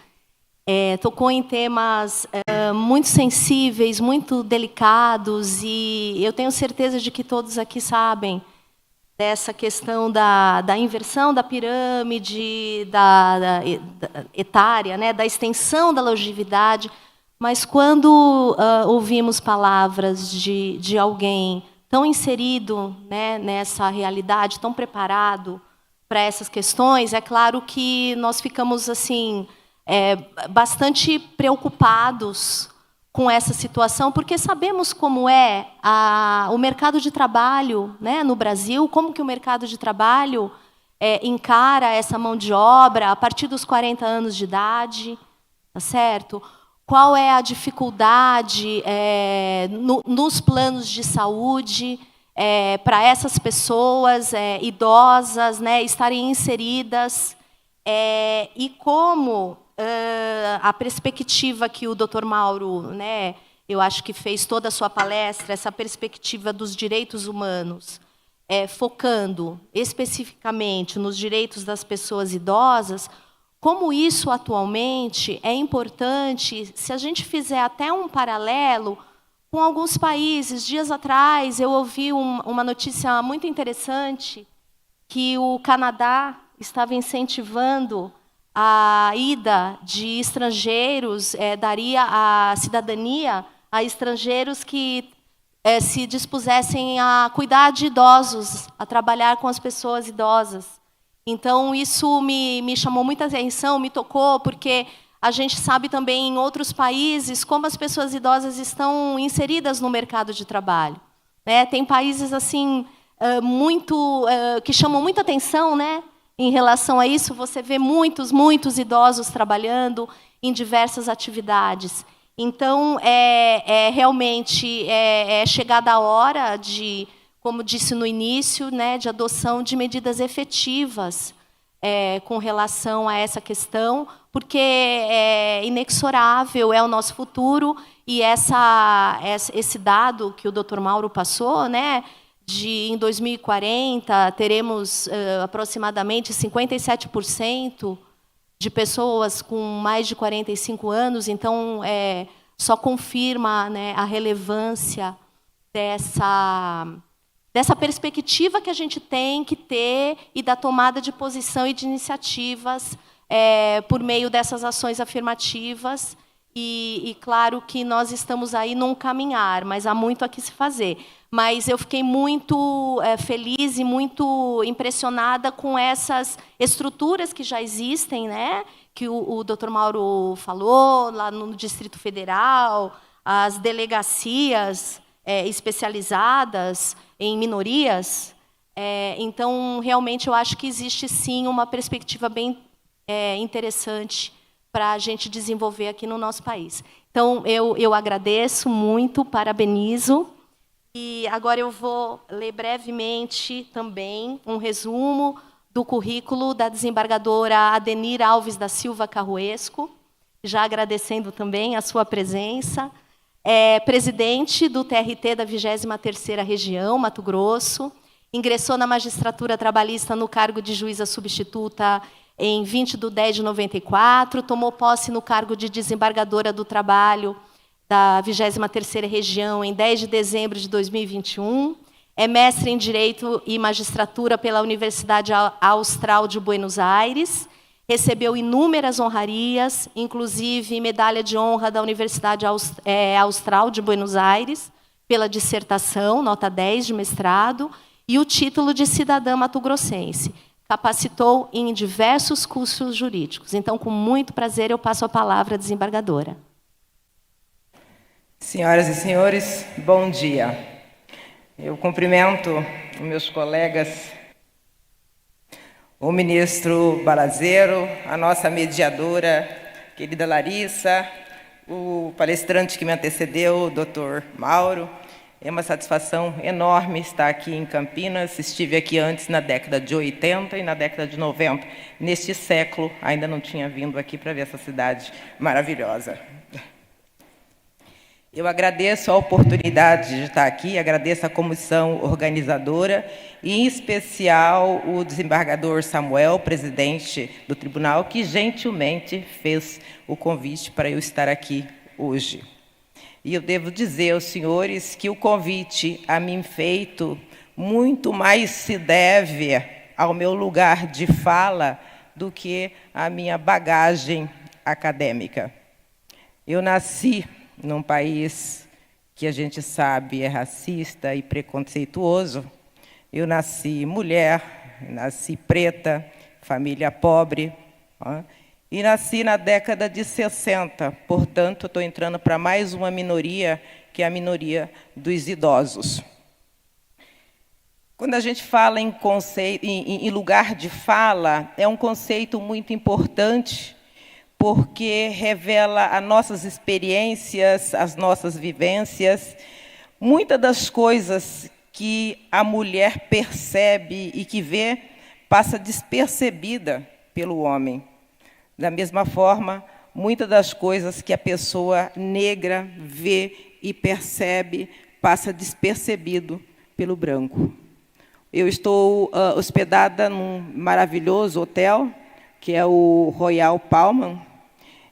[SPEAKER 4] Tocou em temas muito sensíveis, muito delicados, e eu tenho certeza de que todos aqui sabem dessa questão da inversão da pirâmide, da etária, né, da extensão da longevidade, mas quando ouvimos palavras de alguém tão inserido, né, nessa realidade, tão preparado para essas questões, é claro que nós ficamos assim bastante preocupados com essa situação, porque sabemos como é o mercado de trabalho, né, no Brasil, como que o mercado de trabalho encara essa mão de obra a partir dos 40 anos de idade, tá certo? Qual é a dificuldade nos planos de saúde para essas pessoas idosas, né, estarem inseridas, e como a perspectiva que o Dr. Mauro, né, eu acho que fez toda a sua palestra, essa perspectiva dos direitos humanos, focando especificamente nos direitos das pessoas idosas, como isso atualmente é importante, se a gente fizer até um paralelo com alguns países. Dias atrás eu ouvi uma notícia muito interessante, que o Canadá estava incentivando a ida de estrangeiros, daria a cidadania a estrangeiros que se dispusessem a cuidar de idosos, a trabalhar com as pessoas idosas. Então, isso me chamou muita atenção, me tocou, porque a gente sabe também em outros países como as pessoas idosas estão inseridas no mercado de trabalho, né? Tem países assim que chamam muita atenção, né? Em relação a isso, você vê muitos idosos trabalhando em diversas atividades. Então, realmente chegada a hora de, como disse no início, né, de adoção de medidas efetivas com relação a essa questão, porque é inexorável, é o nosso futuro, e esse dado que o Dr. Mauro passou, né, em 2040 teremos aproximadamente 57% de pessoas com mais de 45 anos, então só confirma, né, a relevância dessa perspectiva que a gente tem que ter e da tomada de posição e de iniciativas por meio dessas ações afirmativas. E claro que nós estamos aí num caminhar, mas há muito a que se fazer. Mas eu fiquei muito feliz e muito impressionada com essas estruturas que já existem, né? Que o Dr. Mauro falou, lá no Distrito Federal, as delegacias especializadas em minorias. Então, realmente, eu acho que existe, sim, uma perspectiva bem interessante para a gente desenvolver aqui no nosso país. Então, eu agradeço muito, parabenizo. E agora eu vou ler brevemente também um resumo do currículo da desembargadora Adenir Alves da Silva Carruesco, já agradecendo também a sua presença. Presidente do TRT da 23ª Região, Mato Grosso, ingressou na magistratura trabalhista no cargo de juíza substituta em 20 de 10 de 94, tomou posse no cargo de desembargadora do trabalho da 23ª Região em 10 de dezembro de 2021, é mestre em Direito e Magistratura pela Universidade Austral de Buenos Aires, recebeu inúmeras honrarias, inclusive medalha de honra da Universidade Austral de Buenos Aires, pela dissertação, nota 10 de mestrado, e o título de cidadã mato-grossense. Capacitou em diversos cursos jurídicos. Então, com muito prazer, eu passo a palavra à desembargadora.
[SPEAKER 5] Senhoras e senhores, bom dia. Eu cumprimento os meus colegas, o ministro Balazeiro, a nossa mediadora, querida Larissa, o palestrante que me antecedeu, o doutor Mauro. É uma satisfação enorme estar aqui em Campinas. Estive aqui antes na década de 80 e na década de 90. Neste século, ainda não tinha vindo aqui para ver essa cidade maravilhosa. Eu agradeço a oportunidade de estar aqui, agradeço a comissão organizadora, e, em especial, o desembargador Samuel, presidente do tribunal, que gentilmente fez o convite para eu estar aqui hoje. E eu devo dizer aos senhores que o convite a mim feito muito mais se deve ao meu lugar de fala do que à minha bagagem acadêmica. Eu nasci num país que a gente sabe é racista e preconceituoso. Eu nasci mulher, nasci preta, família pobre, e nasci na década de 60, portanto, estou entrando para mais uma minoria, que é a minoria dos idosos. Quando a gente fala em lugar de fala, é um conceito muito importante, porque revela as nossas experiências, as nossas vivências. Muitas das coisas que a mulher percebe e que vê, passa despercebida pelo homem. Da mesma forma, muitas das coisas que a pessoa negra vê e percebe, passa despercebido pelo branco. Eu estou hospedada num maravilhoso hotel, que é o Royal Palm,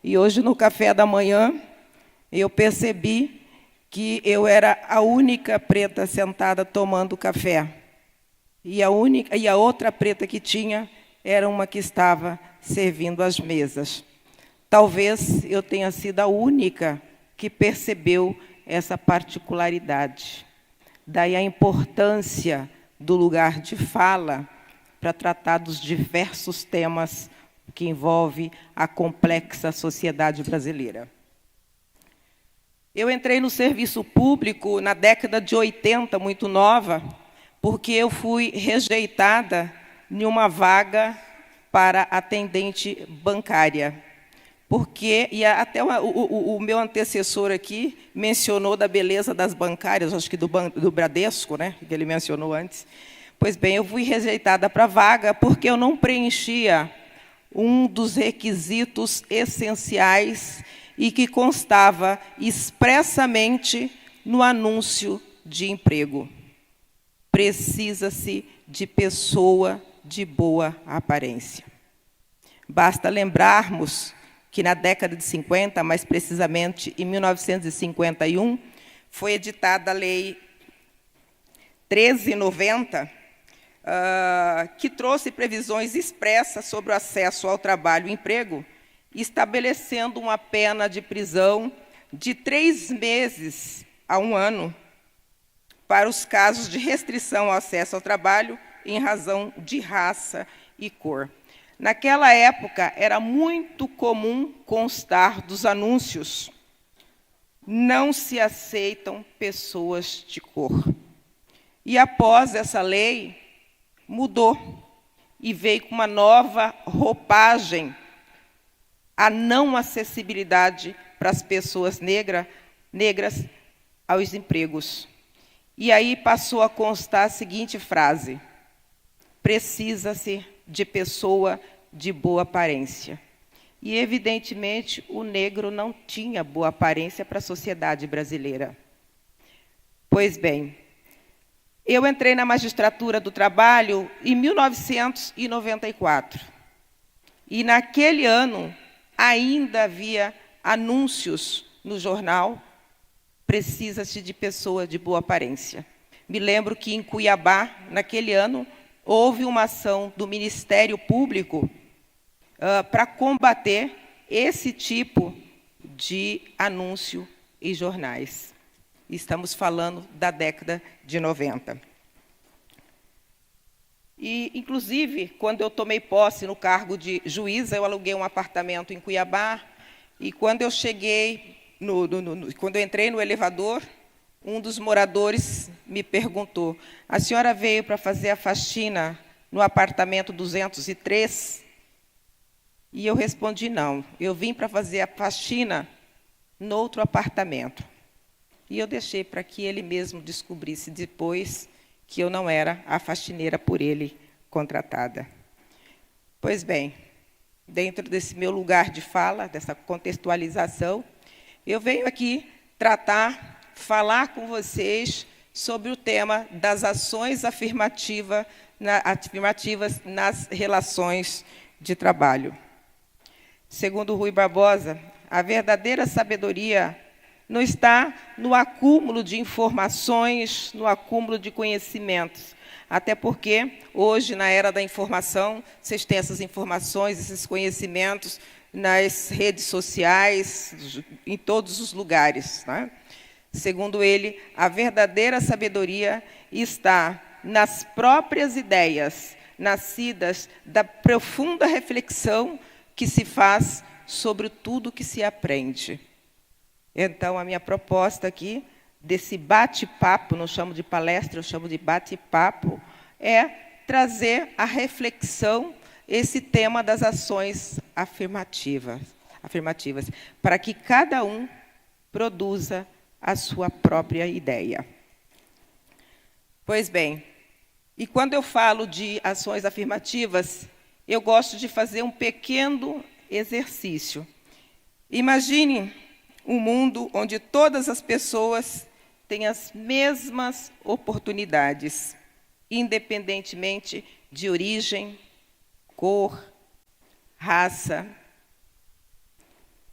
[SPEAKER 5] e hoje, no café da manhã, eu percebi que eu era a única preta sentada tomando café. E a outra preta que tinha era uma que estava servindo as mesas. Talvez eu tenha sido a única que percebeu essa particularidade. Daí a importância do lugar de fala para tratar dos diversos temas que envolvem a complexa sociedade brasileira. Eu entrei no serviço público na década de 80, muito nova, porque eu fui rejeitada em uma vaga para atendente bancária. Porque, e até o meu antecessor aqui mencionou da beleza das bancárias, acho que do Bradesco, né, que ele mencionou antes. Pois bem, eu fui rejeitada para a vaga porque eu não preenchia um dos requisitos essenciais e que constava expressamente no anúncio de emprego. Precisa-se de pessoa de boa aparência. Basta lembrarmos que na década de 50, mais precisamente em 1951, foi editada a Lei 1390, que trouxe previsões expressas sobre o acesso ao trabalho e emprego, estabelecendo uma pena de prisão de 3 meses a 1 ano para os casos de restrição ao acesso ao trabalho em razão de raça e cor. Naquela época, era muito comum constar dos anúncios: não se aceitam pessoas de cor. E, após essa lei, mudou e veio com uma nova roupagem, a não acessibilidade para as pessoas negras aos empregos. E aí passou a constar a seguinte frase: precisa-se de pessoa de boa aparência. E, evidentemente, o negro não tinha boa aparência para a sociedade brasileira. Pois bem, eu entrei na magistratura do trabalho em 1994. E, naquele ano, ainda havia anúncios no jornal: precisa-se de pessoa de boa aparência. Me lembro que, em Cuiabá, naquele ano, houve uma ação do Ministério Público para combater esse tipo de anúncio em jornais. Estamos falando da década de 90. E, inclusive, quando eu tomei posse no cargo de juíza, eu aluguei um apartamento em Cuiabá, e quando eu cheguei, quando eu entrei no elevador, um dos moradores me perguntou: a senhora veio para fazer a faxina no apartamento 203? E eu respondi: não, eu vim para fazer a faxina no outro apartamento. E eu deixei para que ele mesmo descobrisse depois que eu não era a faxineira por ele contratada. Pois bem, dentro desse meu lugar de fala, dessa contextualização, eu venho aqui falar com vocês sobre o tema das ações afirmativas nas relações de trabalho. Segundo Rui Barbosa, a verdadeira sabedoria não está no acúmulo de informações, no acúmulo de conhecimentos. Até porque, hoje, na era da informação, vocês têm essas informações, esses conhecimentos nas redes sociais, em todos os lugares, né? Segundo ele, a verdadeira sabedoria está nas próprias ideias, nascidas da profunda reflexão que se faz sobre tudo que se aprende. Então, a minha proposta aqui, desse bate-papo, não chamo de palestra, eu chamo de bate-papo, é trazer à reflexão esse tema das ações afirmativas, para que cada um produza a sua própria ideia. Pois bem, e quando eu falo de ações afirmativas, eu gosto de fazer um pequeno exercício. Imagine um mundo onde todas as pessoas têm as mesmas oportunidades, independentemente de origem, cor, raça.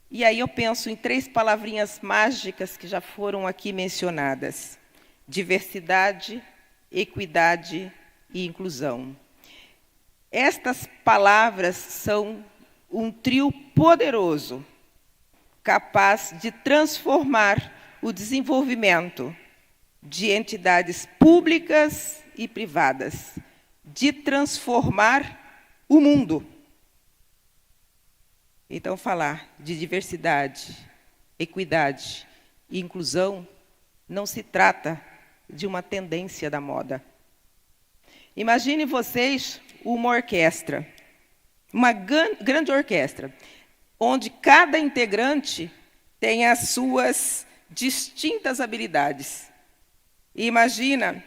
[SPEAKER 5] E aí eu penso em 3 palavrinhas mágicas que já foram aqui mencionadas: diversidade, equidade e inclusão. Estas palavras são um trio poderoso, capaz de transformar o desenvolvimento de entidades públicas e privadas, de transformar o mundo. Então, falar de diversidade, equidade e inclusão não se trata de uma tendência da moda. Imagine vocês uma orquestra, uma grande orquestra, onde cada integrante tem as suas distintas habilidades. E imagina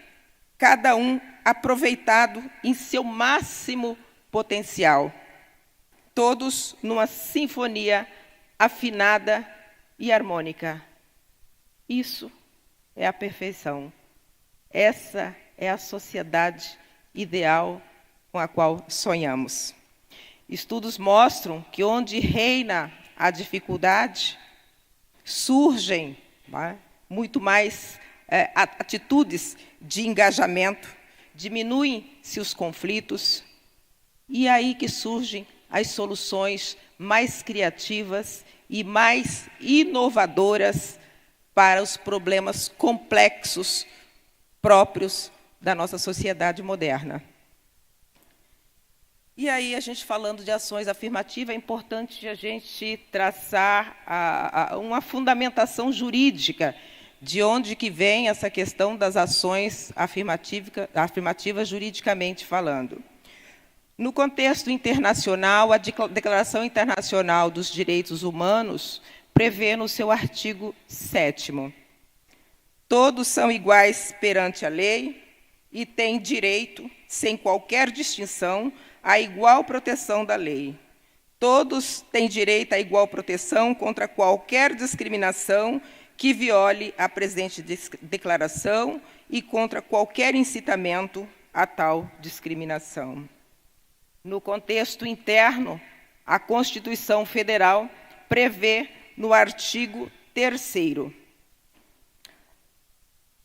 [SPEAKER 5] cada um aproveitado em seu máximo potencial, todos numa sinfonia afinada e harmônica. Isso é a perfeição. Essa é a sociedade ideal com a qual sonhamos. Estudos mostram que onde reina a dificuldade, surgem muito mais atitudes de engajamento, diminuem-se os conflitos, e é aí que surgem as soluções mais criativas e mais inovadoras para os problemas complexos próprios da nossa sociedade moderna. E aí, a gente falando de ações afirmativas, é importante a gente traçar uma fundamentação jurídica de onde que vem essa questão das ações afirmativas juridicamente falando. No contexto internacional, a Declaração Internacional dos Direitos Humanos prevê no seu artigo 7º: todos são iguais perante a lei e têm direito, sem qualquer distinção, à igual proteção da lei. Todos têm direito à igual proteção contra qualquer discriminação que viole a presente declaração e contra qualquer incitamento a tal discriminação. No contexto interno, A Constituição Federal prevê no artigo 3º.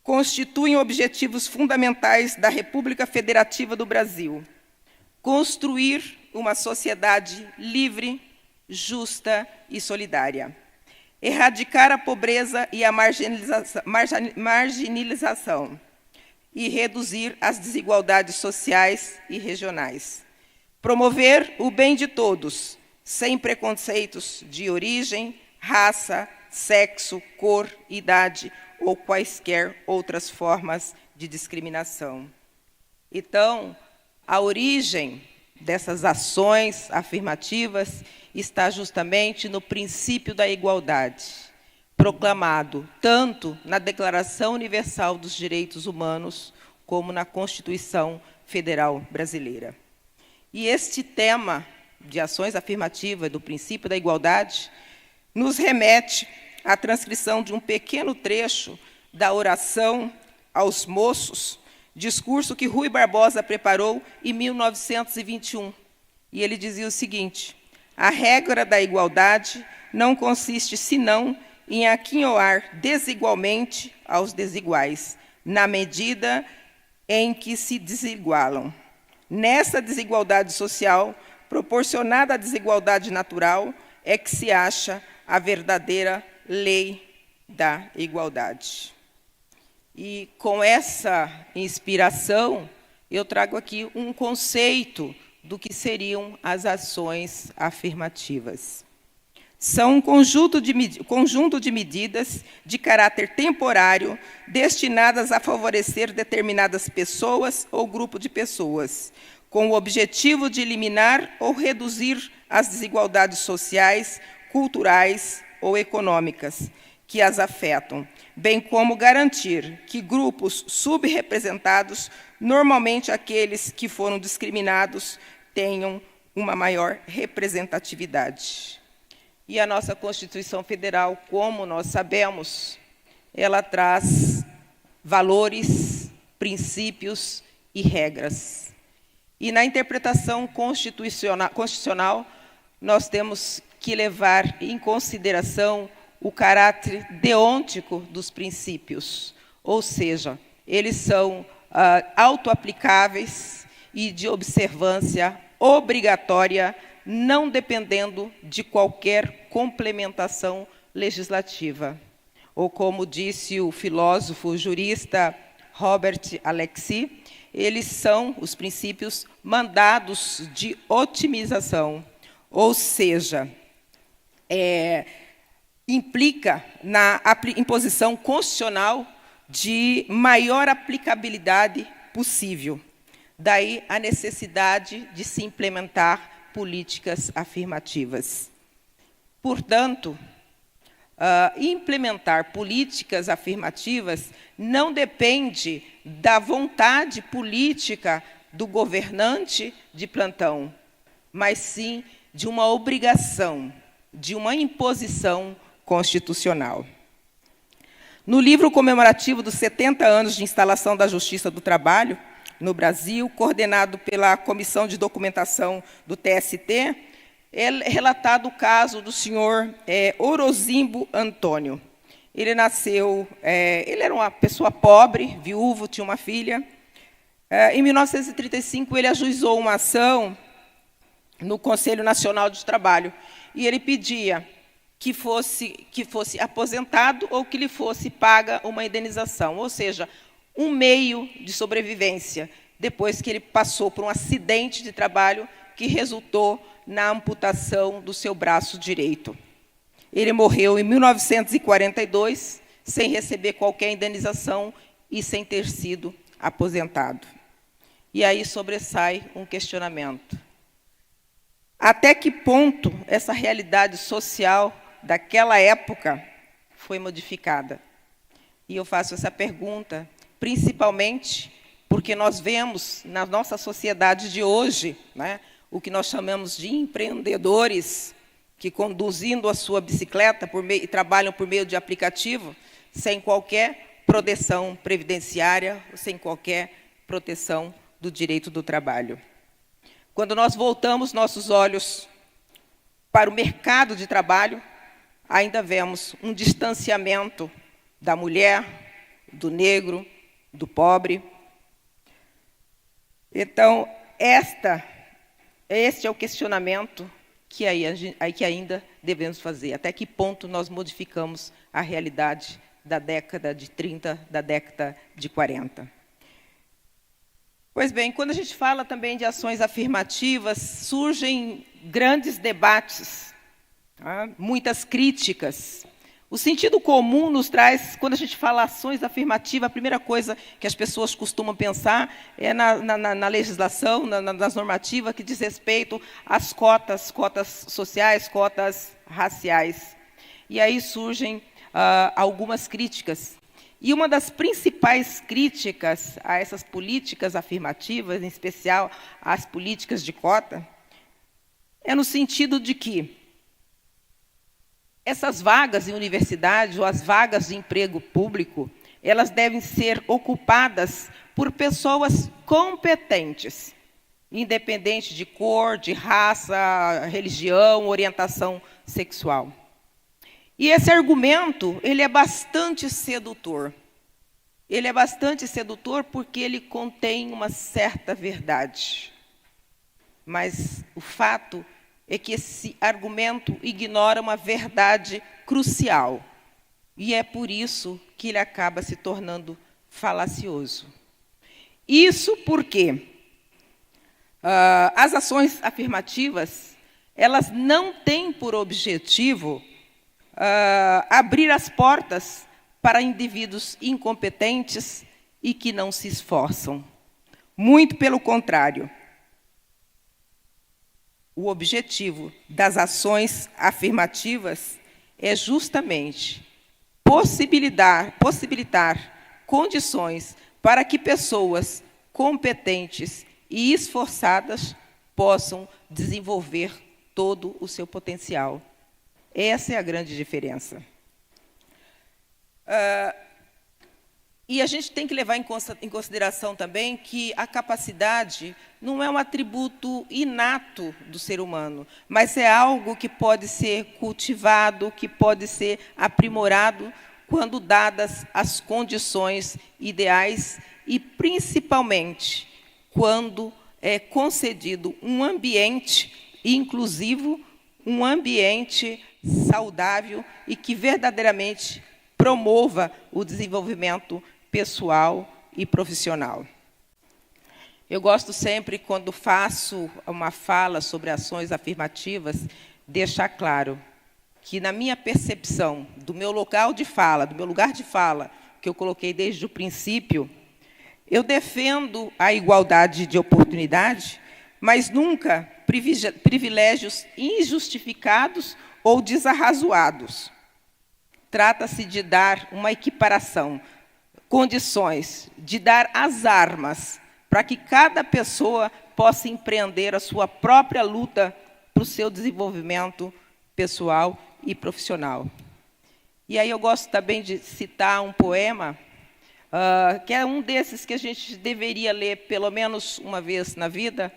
[SPEAKER 5] Constituem objetivos fundamentais da República Federativa do Brasil: construir uma sociedade livre, justa e solidária, erradicar a pobreza e a marginalização e reduzir as desigualdades sociais e regionais, promover o bem de todos, sem preconceitos de origem, raça, sexo, cor, idade ou quaisquer outras formas de discriminação. Então, a origem dessas ações afirmativas está justamente no princípio da igualdade, proclamado tanto na Declaração Universal dos Direitos Humanos como na Constituição Federal Brasileira. E este tema de ações afirmativas do princípio da igualdade nos remete à transcrição de um pequeno trecho da oração aos moços, discurso que Rui Barbosa preparou em 1921. E ele dizia o seguinte: a regra da igualdade não consiste senão em aquinhoar desigualmente aos desiguais, na medida em que se desigualam. Nessa desigualdade social, proporcionada à desigualdade natural, é que se acha a verdadeira lei da igualdade. E com essa inspiração, eu trago aqui um conceito do que seriam as ações afirmativas. São um conjunto de medidas de caráter temporário destinadas a favorecer determinadas pessoas ou grupo de pessoas, com o objetivo de eliminar ou reduzir as desigualdades sociais, culturais ou econômicas que as afetam, bem como garantir que grupos subrepresentados, normalmente aqueles que foram discriminados, tenham uma maior representatividade. E a nossa Constituição Federal, como nós sabemos, ela traz valores, princípios e regras. E na interpretação constitucional, nós temos que levar em consideração o caráter deôntico dos princípios, ou seja, eles são autoaplicáveis e de observância obrigatória, não dependendo de qualquer complementação legislativa. Ou como disse o filósofo jurista Robert Alexis, eles são os princípios mandados de otimização, ou seja, implica na imposição constitucional de maior aplicabilidade possível. Daí a necessidade de se implementar políticas afirmativas. Portanto, implementar políticas afirmativas não depende da vontade política do governante de plantão, mas sim de uma obrigação, de uma imposição constitucional. No livro comemorativo dos 70 anos de instalação da Justiça do Trabalho no Brasil, coordenado pela Comissão de Documentação do TST, é relatado o caso do senhor Orozimbo Antônio. Ele ele era uma pessoa pobre, viúvo, tinha uma filha. Em 1935, ele ajuizou uma ação no Conselho Nacional de Trabalho, e ele pedia que fosse aposentado ou que lhe fosse paga uma indenização, ou seja, um meio de sobrevivência, depois que ele passou por um acidente de trabalho que resultou na amputação do seu braço direito. Ele morreu em 1942, sem receber qualquer indenização e sem ter sido aposentado. E aí sobressai um questionamento. Até que ponto essa realidade social daquela época foi modificada? E eu faço essa pergunta principalmente porque nós vemos na nossa sociedade de hoje, né, o que nós chamamos de empreendedores que, conduzindo a sua bicicleta e trabalham por meio de aplicativo, sem qualquer proteção previdenciária, sem qualquer proteção do direito do trabalho. Quando nós voltamos nossos olhos para o mercado de trabalho, ainda vemos um distanciamento da mulher, do negro, do pobre. Então, este é o questionamento que ainda devemos fazer. Até que ponto nós modificamos a realidade da década de 30, da década de 40? Pois bem, quando a gente fala também de ações afirmativas, surgem grandes debates, tá? Muitas críticas. O sentido comum nos traz, quando a gente fala ações afirmativas, a primeira coisa que as pessoas costumam pensar é na legislação, nas normativas que diz respeito às cotas sociais, cotas raciais. E aí surgem algumas críticas. E uma das principais críticas a essas políticas afirmativas, em especial às políticas de cota, é no sentido de que essas vagas em universidade ou as vagas de emprego público, elas devem ser ocupadas por pessoas competentes, independente de cor, de raça, religião, orientação sexual. E esse argumento, ele é bastante sedutor. Ele é bastante sedutor porque ele contém uma certa verdade. Mas o fato é que esse argumento ignora uma verdade crucial. E é por isso que ele acaba se tornando falacioso. Isso porque as ações afirmativas, elas não têm por objetivo abrir as portas para indivíduos incompetentes e que não se esforçam. Muito pelo contrário. O objetivo das ações afirmativas é justamente possibilitar condições para que pessoas competentes e esforçadas possam desenvolver todo o seu potencial. Essa é a grande diferença. E a gente tem que levar em consideração também que a capacidade não é um atributo inato do ser humano, mas é algo que pode ser cultivado, que pode ser aprimorado quando dadas as condições ideais e, principalmente, quando é concedido um ambiente inclusivo, um ambiente saudável e que verdadeiramente promova o desenvolvimento pessoal e profissional. Eu gosto sempre, quando faço uma fala sobre ações afirmativas, deixar claro que, na minha percepção, do meu lugar de fala, que eu coloquei desde o princípio, eu defendo a igualdade de oportunidade, mas nunca privilégios injustificados ou desarrazoados. Trata-se de dar uma equiparação, condições, de dar as armas para que cada pessoa possa empreender a sua própria luta para o seu desenvolvimento pessoal e profissional. E aí eu gosto também de citar um poema, que é um desses que a gente deveria ler pelo menos uma vez na vida,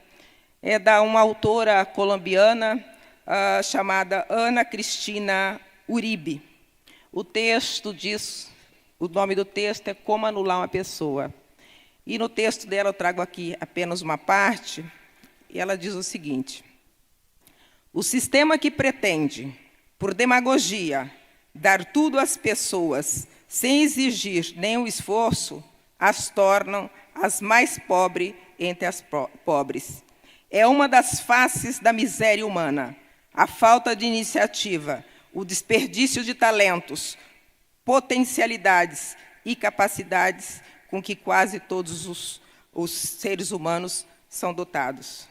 [SPEAKER 5] é da uma autora colombiana chamada Ana Cristina Uribe. O texto diz, o nome do texto é Como Anular uma Pessoa. E no texto dela eu trago aqui apenas uma parte, e ela diz o seguinte: o sistema que pretende, por demagogia, dar tudo às pessoas, sem exigir nenhum esforço, as tornam as mais pobres entre as pobres. É uma das faces da miséria humana, a falta de iniciativa, o desperdício de talentos, potencialidades e capacidades com que quase todos os seres humanos são dotados.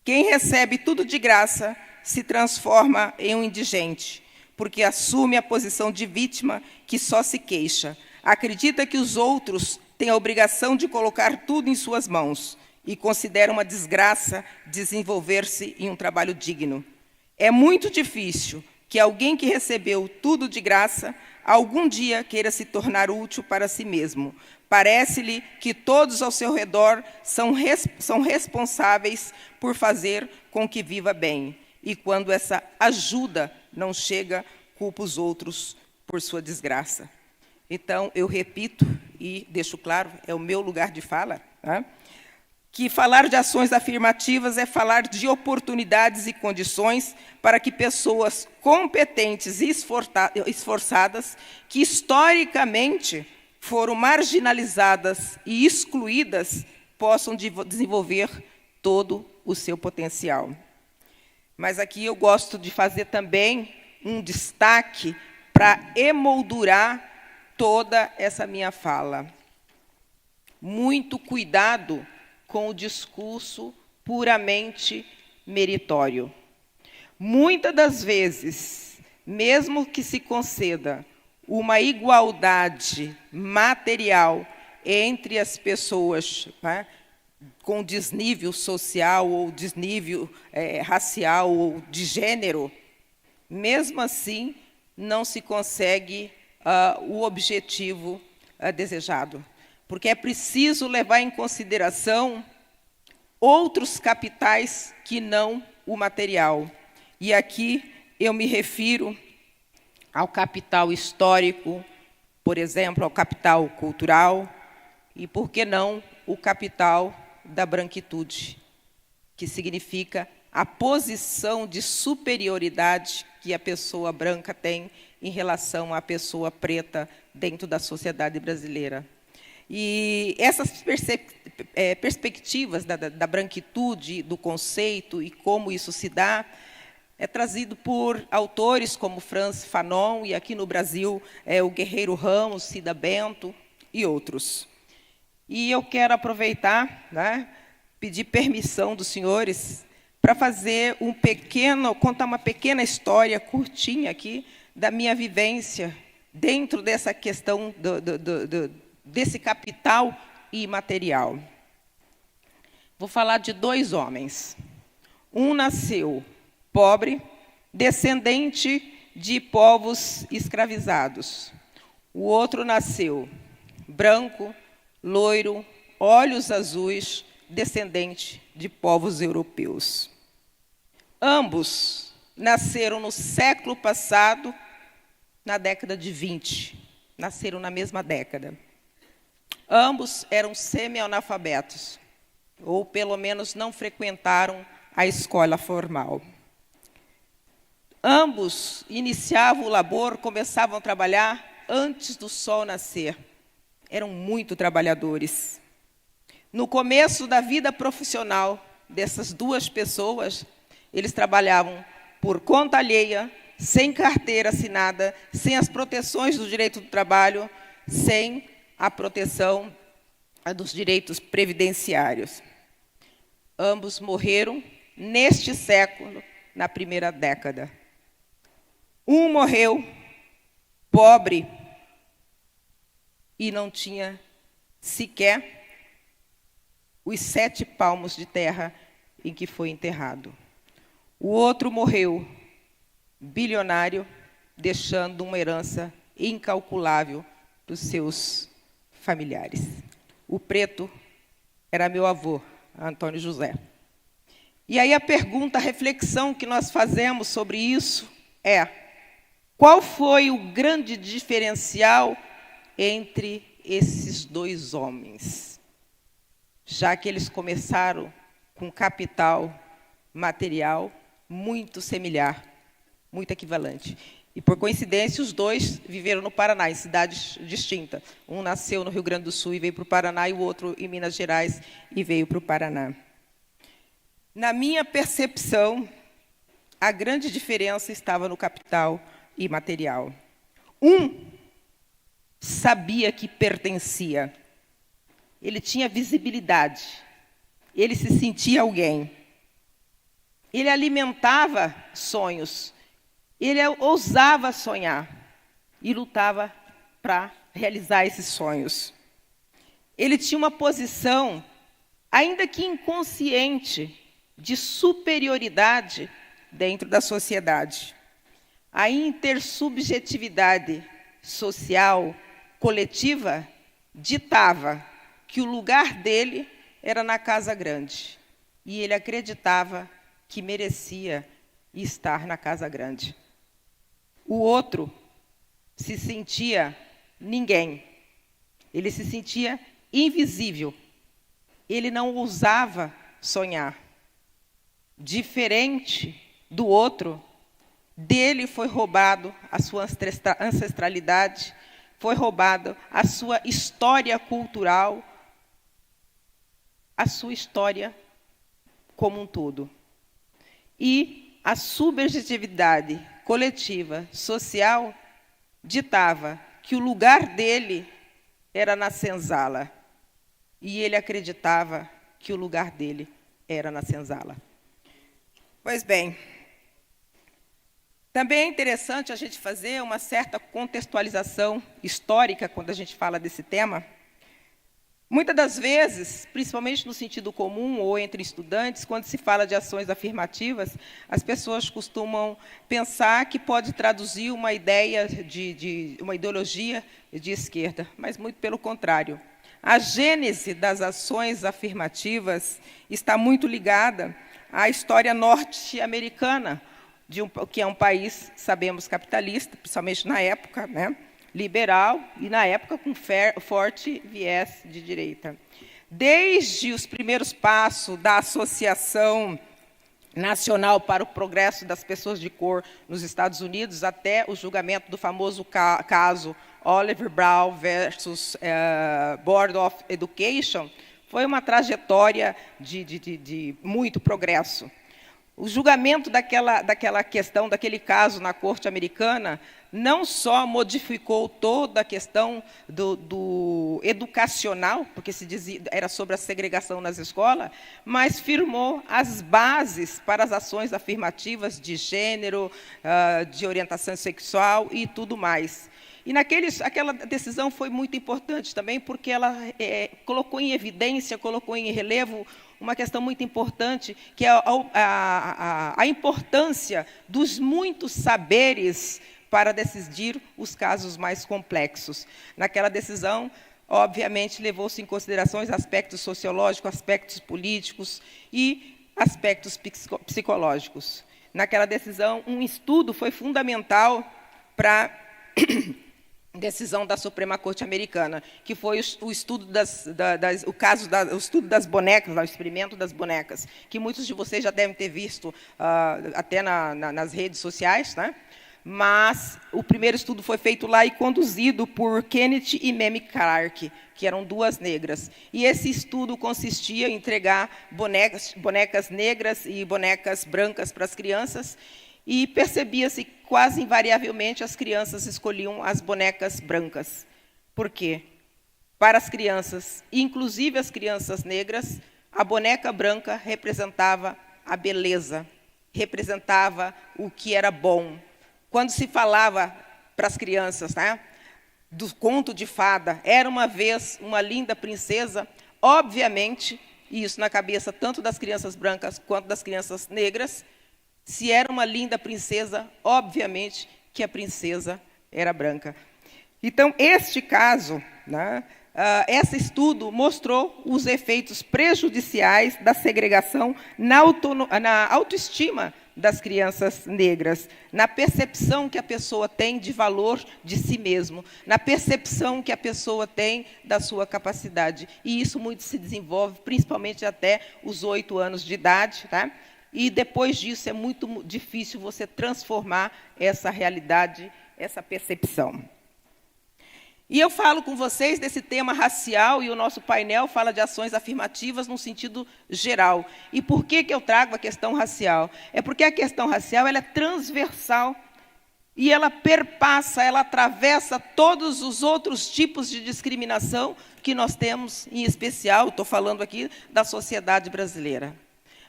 [SPEAKER 5] Quem recebe tudo de graça se transforma em um indigente, porque assume a posição de vítima que só se queixa, acredita que os outros têm a obrigação de colocar tudo em suas mãos e considera uma desgraça desenvolver-se em um trabalho digno. É muito difícil que alguém que recebeu tudo de graça, algum dia queira se tornar útil para si mesmo. Parece-lhe que todos ao seu redor são responsáveis por fazer com que viva bem. e quando essa ajuda não chega, culpa os outros por sua desgraça. Então, eu repito e deixo claro, é o meu lugar de fala, né? Que falar de ações afirmativas é falar de oportunidades e condições para que pessoas competentes e esforçadas, que historicamente foram marginalizadas e excluídas, possam desenvolver todo o seu potencial. Mas aqui eu gosto de fazer também um destaque para emoldurar toda essa minha fala. Muito cuidado com o discurso puramente meritório. Muitas das vezes, mesmo que se conceda uma igualdade material entre as pessoas, né, com desnível social ou desnível racial ou de gênero, mesmo assim não se consegue o objetivo desejado. Porque é preciso levar em consideração outros capitais que não o material. E aqui eu me refiro ao capital histórico, por exemplo, ao capital cultural, e, por que não, o capital da branquitude, que significa a posição de superioridade que a pessoa branca tem em relação à pessoa preta dentro da sociedade brasileira. E essas perspectivas da branquitude, do conceito e como isso se dá, é trazido por autores como Franz Fanon, e aqui no Brasil o Guerreiro Ramos, Cida Bento e outros. E eu quero aproveitar, né, pedir permissão dos senhores para fazer contar uma pequena história curtinha aqui da minha vivência dentro dessa questão desse capital imaterial. Vou falar de 2 homens. Um nasceu pobre, descendente de povos escravizados. O outro nasceu branco, loiro, olhos azuis, descendente de povos europeus. Ambos nasceram no século passado, na década de 20. Nasceram na mesma década. Ambos eram semi-analfabetos, ou pelo menos não frequentaram a escola formal. Ambos iniciavam o labor, começavam a trabalhar antes do sol nascer. Eram muito trabalhadores. No começo da vida profissional dessas 2 pessoas, eles trabalhavam por conta alheia, sem carteira assinada, sem as proteções do direito do trabalho, sem a proteção dos direitos previdenciários. Ambos morreram neste século, na primeira década. Um morreu pobre e não tinha sequer os 7 palmos de terra em que foi enterrado. O outro morreu bilionário, deixando uma herança incalculável para os seus familiares. O preto era meu avô, Antônio José. E aí a pergunta, a reflexão que nós fazemos sobre isso é: qual foi o grande diferencial entre esses 2 homens? Já que eles começaram com capital material muito semelhante, muito equivalente. E, por coincidência, os 2 viveram no Paraná, em cidades distintas. Um nasceu no Rio Grande do Sul e veio para o Paraná, e o outro em Minas Gerais e veio para o Paraná. Na minha percepção, a grande diferença estava no capital imaterial. Um sabia que pertencia. Ele tinha visibilidade. Ele se sentia alguém. Ele alimentava sonhos. Ele ousava sonhar e lutava para realizar esses sonhos. Ele tinha uma posição, ainda que inconsciente, de superioridade dentro da sociedade. A intersubjetividade social, coletiva, ditava que o lugar dele era na casa grande. E ele acreditava que merecia e estar na casa grande. O outro se sentia ninguém. Ele se sentia invisível. Ele não ousava sonhar. Diferente do outro, dele foi roubado a sua ancestralidade, foi roubado a sua história cultural, a sua história como um todo. E a subjetividade coletiva, social, ditava que o lugar dele era na senzala. E ele acreditava que o lugar dele era na senzala. Pois bem, também é interessante a gente fazer uma certa contextualização histórica quando a gente fala desse tema. Muitas das vezes, principalmente no sentido comum ou entre estudantes, quando se fala de ações afirmativas, as pessoas costumam pensar que pode traduzir uma ideia uma ideologia de esquerda, mas muito pelo contrário. A gênese das ações afirmativas está muito ligada à história norte-americana, que é um país, sabemos, capitalista, principalmente na época, né, liberal, e na época com forte viés de direita. Desde os primeiros passos da Associação Nacional para o Progresso das Pessoas de Cor nos Estados Unidos, até o julgamento do famoso caso Oliver Brown versus Board of Education, foi uma trajetória de muito progresso. O julgamento daquela questão, daquele caso na corte americana, não só modificou toda a questão do educacional, porque se dizia, era sobre a segregação nas escolas, mas firmou as bases para as ações afirmativas de gênero, de orientação sexual e tudo mais. E aquela decisão foi muito importante também, porque ela colocou em evidência, colocou em relevo uma questão muito importante, que é a importância dos muitos saberes para decidir os casos mais complexos. Naquela decisão, obviamente, levou-se em consideração aspectos sociológicos, aspectos políticos e aspectos psicológicos. Naquela decisão, um estudo foi fundamental para a decisão da Suprema Corte Americana, que foi o estudo o estudo das bonecas, o experimento das bonecas, que muitos de vocês já devem ter visto até nas redes sociais, né? Mas o primeiro estudo foi feito lá e conduzido por Kenneth e Mamie Clark, que eram duas negras. E esse estudo consistia em entregar bonecas negras e bonecas brancas para as crianças, e percebia-se quase invariavelmente as crianças escolhiam as bonecas brancas. Por quê? Para as crianças, inclusive as crianças negras, a boneca branca representava a beleza, representava o que era bom. Quando se falava para as crianças, né, do conto de fada, era uma vez uma linda princesa, obviamente, e isso na cabeça tanto das crianças brancas quanto das crianças negras, se era uma linda princesa, obviamente que a princesa era branca. Então, este caso, né, esse estudo mostrou os efeitos prejudiciais da segregação na autoestima das crianças negras, na percepção que a pessoa tem de valor de si mesmo, na percepção que a pessoa tem da sua capacidade. E isso muito se desenvolve, principalmente até os 8 anos de idade, tá? E depois disso é muito difícil você transformar essa realidade, essa percepção. E eu falo com vocês desse tema racial, e o nosso painel fala de ações afirmativas no sentido geral. E por que eu trago a questão racial? É porque a questão racial ela é transversal, e ela perpassa, ela atravessa todos os outros tipos de discriminação que nós temos, em especial, estou falando aqui da sociedade brasileira.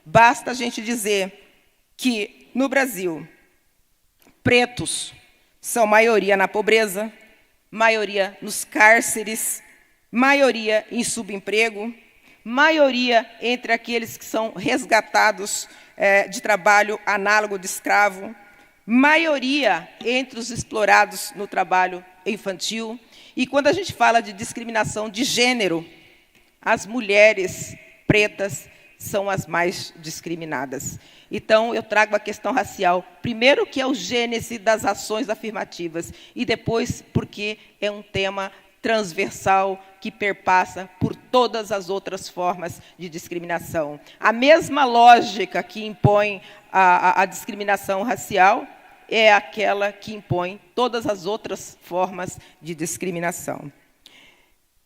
[SPEAKER 5] Basta a gente dizer que, no Brasil, pretos são maioria na pobreza, maioria nos cárceres, maioria em subemprego, maioria entre aqueles que são resgatados de trabalho análogo de escravo, maioria entre os explorados no trabalho infantil. E quando a gente fala de discriminação de gênero, as mulheres pretas são as mais discriminadas. Então, eu trago a questão racial, primeiro que é o gênese das ações afirmativas, e depois porque é um tema transversal que perpassa por todas as outras formas de discriminação. A mesma lógica que impõe a discriminação racial é aquela que impõe todas as outras formas de discriminação.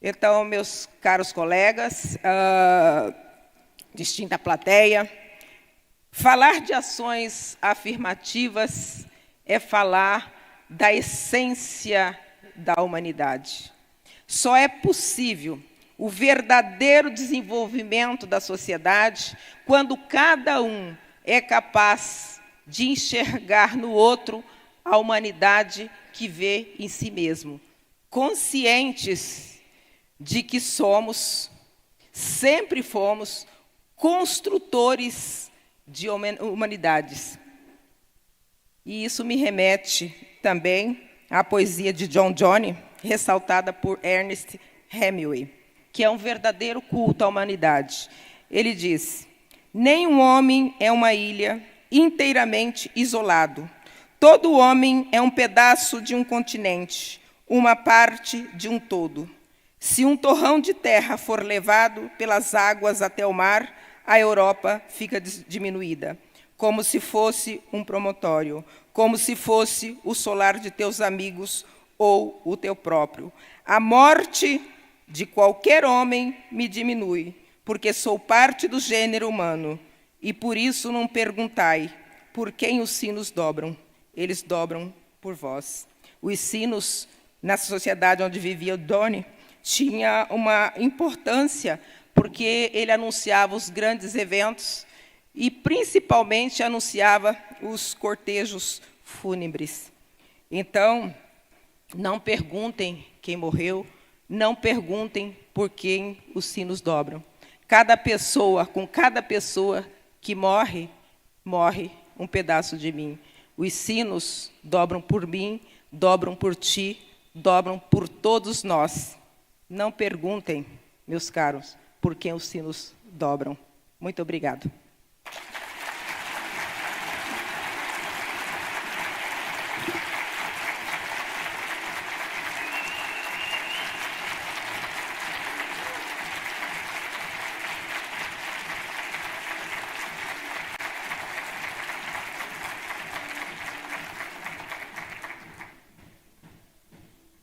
[SPEAKER 5] Então, meus caros colegas, distinta plateia, falar de ações afirmativas é falar da essência da humanidade. Só é possível o verdadeiro desenvolvimento da sociedade quando cada um é capaz de enxergar no outro a humanidade que vê em si mesmo, conscientes de que sempre fomos, construtores de humanidades. E isso me remete também à poesia de John Donne, ressaltada por Ernest Hemingway, que é um verdadeiro culto à humanidade. Ele diz: nenhum homem é uma ilha inteiramente isolado. Todo homem é um pedaço de um continente, uma parte de um todo. Se um torrão de terra for levado pelas águas até o mar, a Europa fica diminuída, como se fosse um promontório, como se fosse o solar de teus amigos ou o teu próprio. A morte de qualquer homem me diminui, porque sou parte do gênero humano, e por isso não perguntai por quem os sinos dobram. Eles dobram por vós. Os sinos, na sociedade onde vivia Donne, tinha uma importância, porque ele anunciava os grandes eventos e, principalmente, anunciava os cortejos fúnebres. Então, não perguntem quem morreu, não perguntem por quem os sinos dobram. Com cada pessoa que morre, morre um pedaço de mim. Os sinos dobram por mim, dobram por ti, dobram por todos nós. Não perguntem, meus caros, por quem os sinos dobram. Muito obrigado.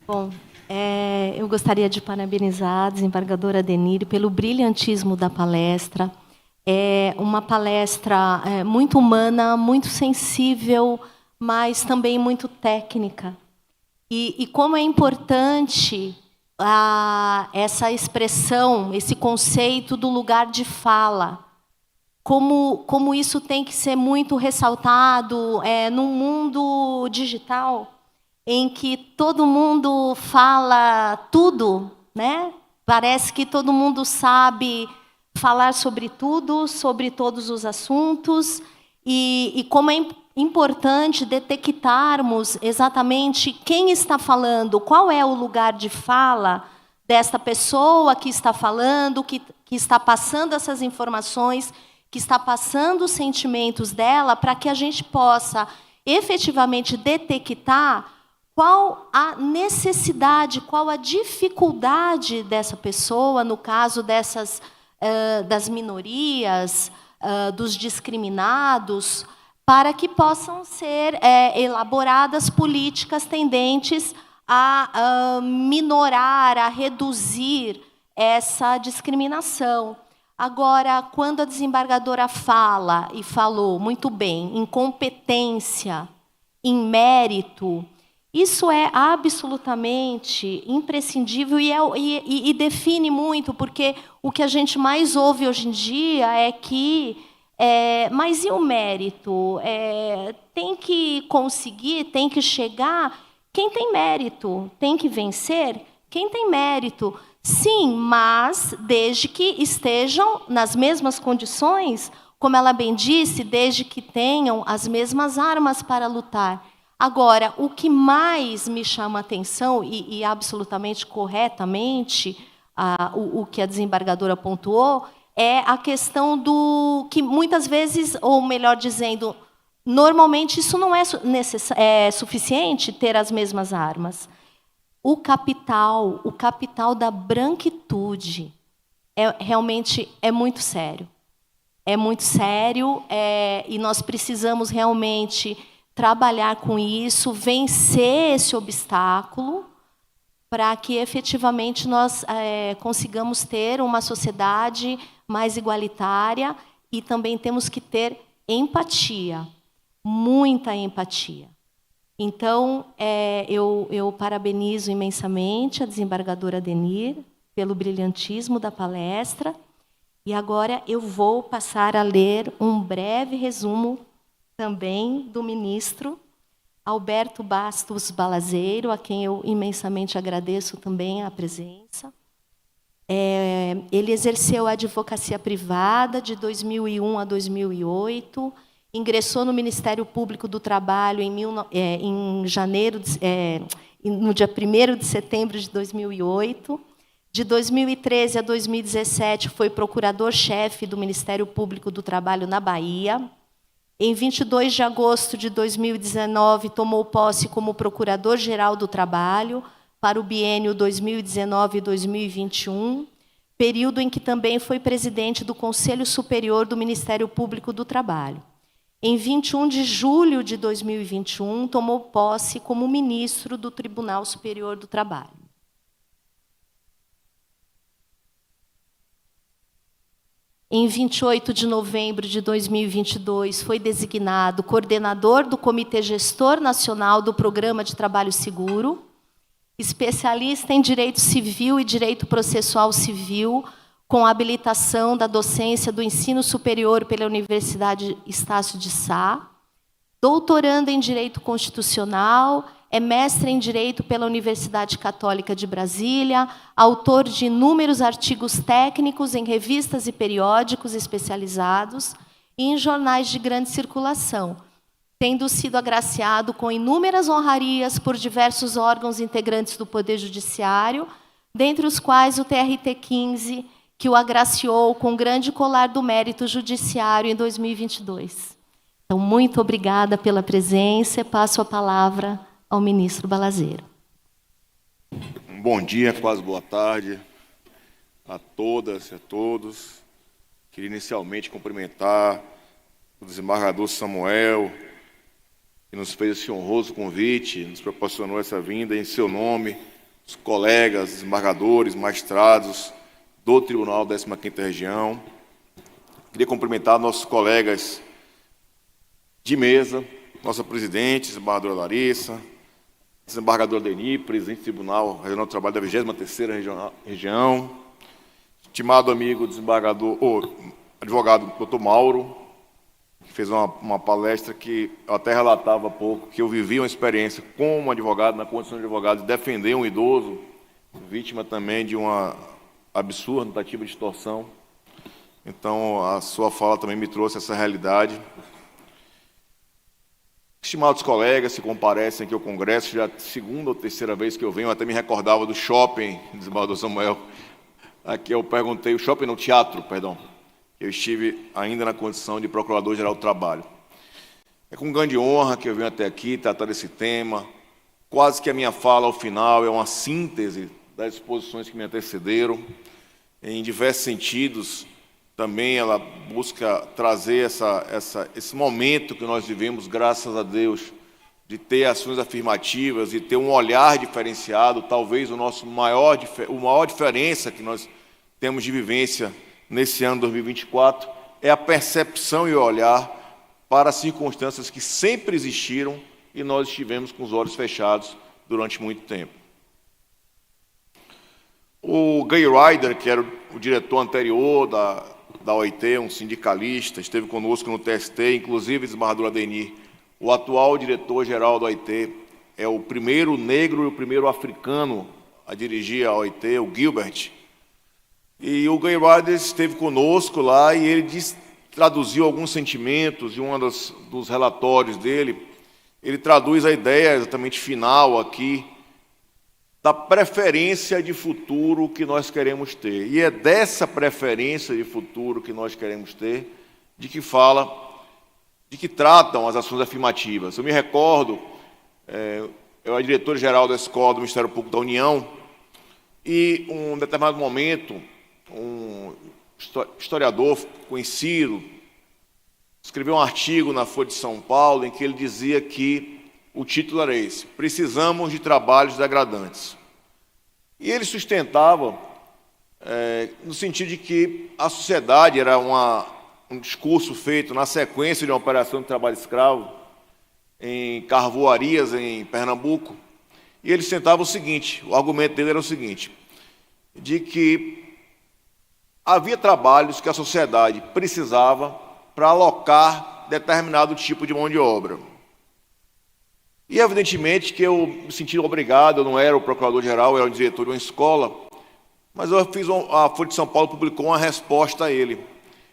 [SPEAKER 4] Bom, eu gostaria de parabenizar a desembargadora Denire pelo brilhantismo da palestra. É uma palestra muito humana, muito sensível, mas também muito técnica. E como é importante essa expressão, esse conceito do lugar de fala. Como isso tem que ser muito ressaltado num mundo digital, em que todo mundo fala tudo, né? Parece que todo mundo sabe falar sobre tudo, sobre todos os assuntos, e como é importante detectarmos exatamente quem está falando, qual é o lugar de fala desta pessoa que está falando, que está passando essas informações, que está passando os sentimentos dela, para que a gente possa efetivamente detectar qual a necessidade, qual a dificuldade dessa pessoa, no caso das minorias, dos discriminados, para que possam ser elaboradas políticas tendentes a minorar, a reduzir essa discriminação. Agora, quando a desembargadora fala, e falou muito bem, em competência, em mérito, isso é absolutamente imprescindível e define muito, porque o que a gente mais ouve hoje em dia é que, mas e o mérito? Tem que conseguir, tem que chegar quem tem mérito, tem que vencer quem tem mérito. Sim, mas desde que estejam nas mesmas condições, como ela bem disse, desde que tenham as mesmas armas para lutar. Agora, o que mais me chama a atenção, e absolutamente corretamente o que a desembargadora pontuou, é a questão do que muitas vezes, ou melhor dizendo, normalmente isso não é suficiente ter as mesmas armas. O capital da branquitude realmente é muito sério. É muito sério, e nós precisamos realmente trabalhar com isso, vencer esse obstáculo, para que efetivamente nós consigamos ter uma sociedade mais igualitária, e também temos que ter empatia, muita empatia. Então, eu parabenizo imensamente a desembargadora Denir pelo brilhantismo da palestra, e agora eu vou passar a ler um breve resumo também do ministro Alberto Bastos Balazeiro, a quem eu imensamente agradeço também a presença. Ele exerceu a advocacia privada de 2001 a 2008, ingressou no Ministério Público do Trabalho em janeiro, no dia 1º de setembro de 2008. De 2013 a 2017, foi procurador-chefe do Ministério Público do Trabalho na Bahia. Em 22 de agosto de 2019, tomou posse como Procurador-Geral do Trabalho para o biênio 2019-2021, período em que também foi presidente do Conselho Superior do Ministério Público do Trabalho. Em 21 de julho de 2021, tomou posse como ministro do Tribunal Superior do Trabalho. Em 28 de novembro de 2022, foi designado coordenador do Comitê Gestor Nacional do Programa de Trabalho Seguro, especialista em Direito Civil e Direito Processual Civil, com habilitação da docência do ensino superior pela Universidade Estácio de Sá, doutorando em Direito Constitucional, é mestre em Direito pela Universidade Católica de Brasília, autor de inúmeros artigos técnicos em revistas e periódicos especializados e em jornais de grande circulação, tendo sido agraciado com inúmeras honrarias por diversos órgãos integrantes do Poder Judiciário, dentre os quais o TRT-15, que o agraciou com o grande colar do mérito judiciário em 2022. Então, muito obrigada pela presença. Passo a palavra ao ministro Balazeiro.
[SPEAKER 6] Bom dia, quase boa tarde a todas e a todos. Queria inicialmente cumprimentar o desembargador Samuel, que nos fez esse honroso convite, nos proporcionou essa vinda em seu nome, os colegas, desembargadores, magistrados do Tribunal 15ª Região. Queria cumprimentar nossos colegas de mesa, nossa presidente, desembargadora Larissa, desembargadora Denir, presidente do Tribunal Regional do Trabalho da 23ª Região, estimado amigo advogado Dr. Mauro, que fez uma palestra que eu até relatava há pouco, que eu vivi uma experiência como advogado, na condição de advogado, de defender um idoso, vítima também de uma absurda tentativa de extorsão. Então, a sua fala também me trouxe essa realidade. Estimados colegas que comparecem aqui ao Congresso, já é a segunda ou terceira vez que eu venho, eu até me recordava do shopping, desembargador Samuel. Aqui eu perguntei, o shopping no teatro, perdão. Eu estive ainda na condição de Procurador-Geral do Trabalho. É com grande honra que eu venho até aqui tratar desse tema. Quase que a minha fala, ao final, é uma síntese das exposições que me antecederam. Em diversos sentidos, também ela busca trazer esse momento que nós vivemos, graças a Deus, de ter ações afirmativas e ter um olhar diferenciado. Talvez a maior diferença que nós temos de vivência nesse ano 2024 é a percepção e o olhar para as circunstâncias que sempre existiram e nós estivemos com os olhos fechados durante muito tempo. O Gay Ryder, que era o diretor anterior da OIT, um sindicalista, esteve conosco no TST, inclusive, desembargador Denir, o atual diretor-geral da OIT, é o primeiro negro e o primeiro africano a dirigir a OIT, o Gilbert. E o Gay Ryder esteve conosco lá e ele traduziu alguns sentimentos, e um dos relatórios dele, ele traduz a ideia exatamente final aqui, da preferência de futuro que nós queremos ter. E é dessa preferência de futuro que nós queremos ter de que tratam as ações afirmativas. Eu me recordo, eu era diretor-geral da Escola do Ministério Público da União, e, em um determinado momento, um historiador conhecido escreveu um artigo na Folha de São Paulo em que ele dizia que o título era esse: precisamos de trabalhos degradantes. E ele sustentava no sentido de que a sociedade era um discurso feito na sequência de uma operação de trabalho escravo em carvoarias em Pernambuco, e ele sustentava o seguinte, o argumento dele era o seguinte, de que havia trabalhos que a sociedade precisava para alocar determinado tipo de mão de obra. E, evidentemente, que eu me senti obrigado, eu não era o procurador-geral, eu era o diretor de uma escola, mas a Folha de São Paulo publicou uma resposta a ele.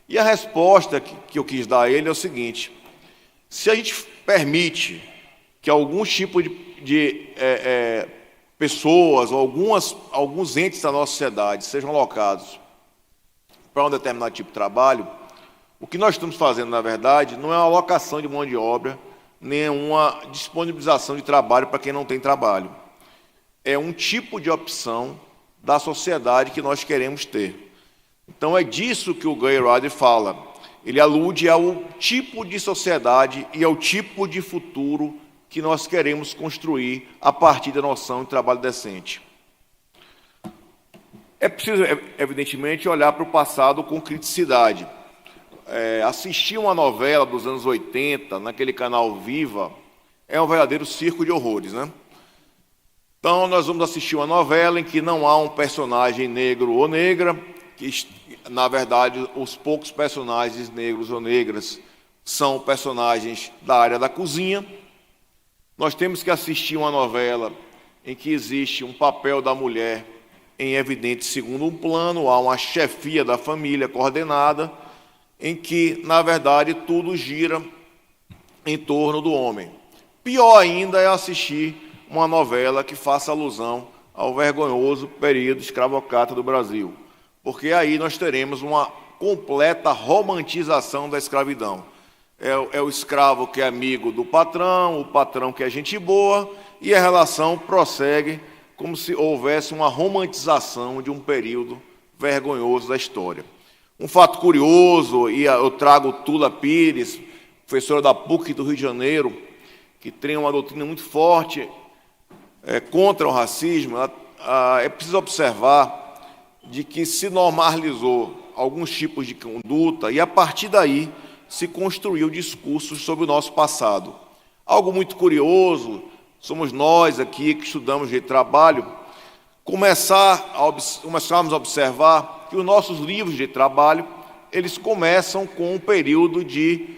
[SPEAKER 6] E a resposta que eu quis dar a ele é o seguinte: se a gente permite que alguns tipos de pessoas ou alguns entes da nossa sociedade sejam alocados para um determinado tipo de trabalho, o que nós estamos fazendo, na verdade, não é uma alocação de mão de obra, nem uma disponibilização de trabalho para quem não tem trabalho. É um tipo de opção da sociedade que nós queremos ter. Então, é disso que o Gay Ryder fala. Ele alude ao tipo de sociedade e ao tipo de futuro que nós queremos construir a partir da noção de trabalho decente. É preciso, evidentemente, olhar para o passado com criticidade. Assistir uma novela dos anos 80, naquele canal Viva, é um verdadeiro circo de horrores, né? Então, nós vamos assistir uma novela em que não há um personagem negro ou negra, que, na verdade, os poucos personagens negros ou negras são personagens da área da cozinha. Nós temos que assistir uma novela em que existe um papel da mulher em evidente segundo plano, há uma chefia da família coordenada, em que, na verdade, tudo gira em torno do homem. Pior ainda é assistir uma novela que faça alusão ao vergonhoso período escravocrata do Brasil, porque aí nós teremos uma completa romantização da escravidão. É o escravo que é amigo do patrão, o patrão que é gente boa, e a relação prossegue como se houvesse uma romantização de um período vergonhoso da história. Um fato curioso, e eu trago Tula Pires, professora da PUC do Rio de Janeiro, que tem uma doutrina muito forte contra o racismo. É preciso observar de que se normalizou alguns tipos de conduta e, a partir daí, se construiu discursos sobre o nosso passado. Algo muito curioso, somos nós aqui que estudamos direito de trabalho, começarmos a observar que os nossos livros de trabalho, eles começam com um período de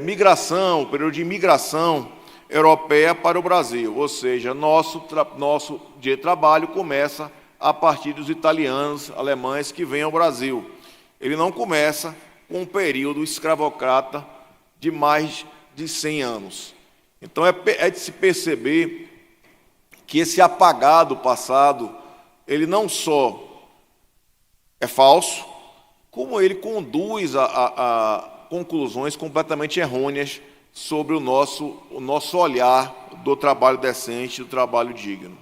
[SPEAKER 6] migração, período de imigração europeia para o Brasil, ou seja, nosso dia de trabalho começa a partir dos italianos, alemães que vêm ao Brasil. Ele não começa com um período escravocrata de mais de 100 anos. Então, é de se perceber que esse apagado passado, ele não só é falso, como ele conduz a conclusões completamente errôneas sobre o nosso olhar do trabalho decente, do trabalho digno.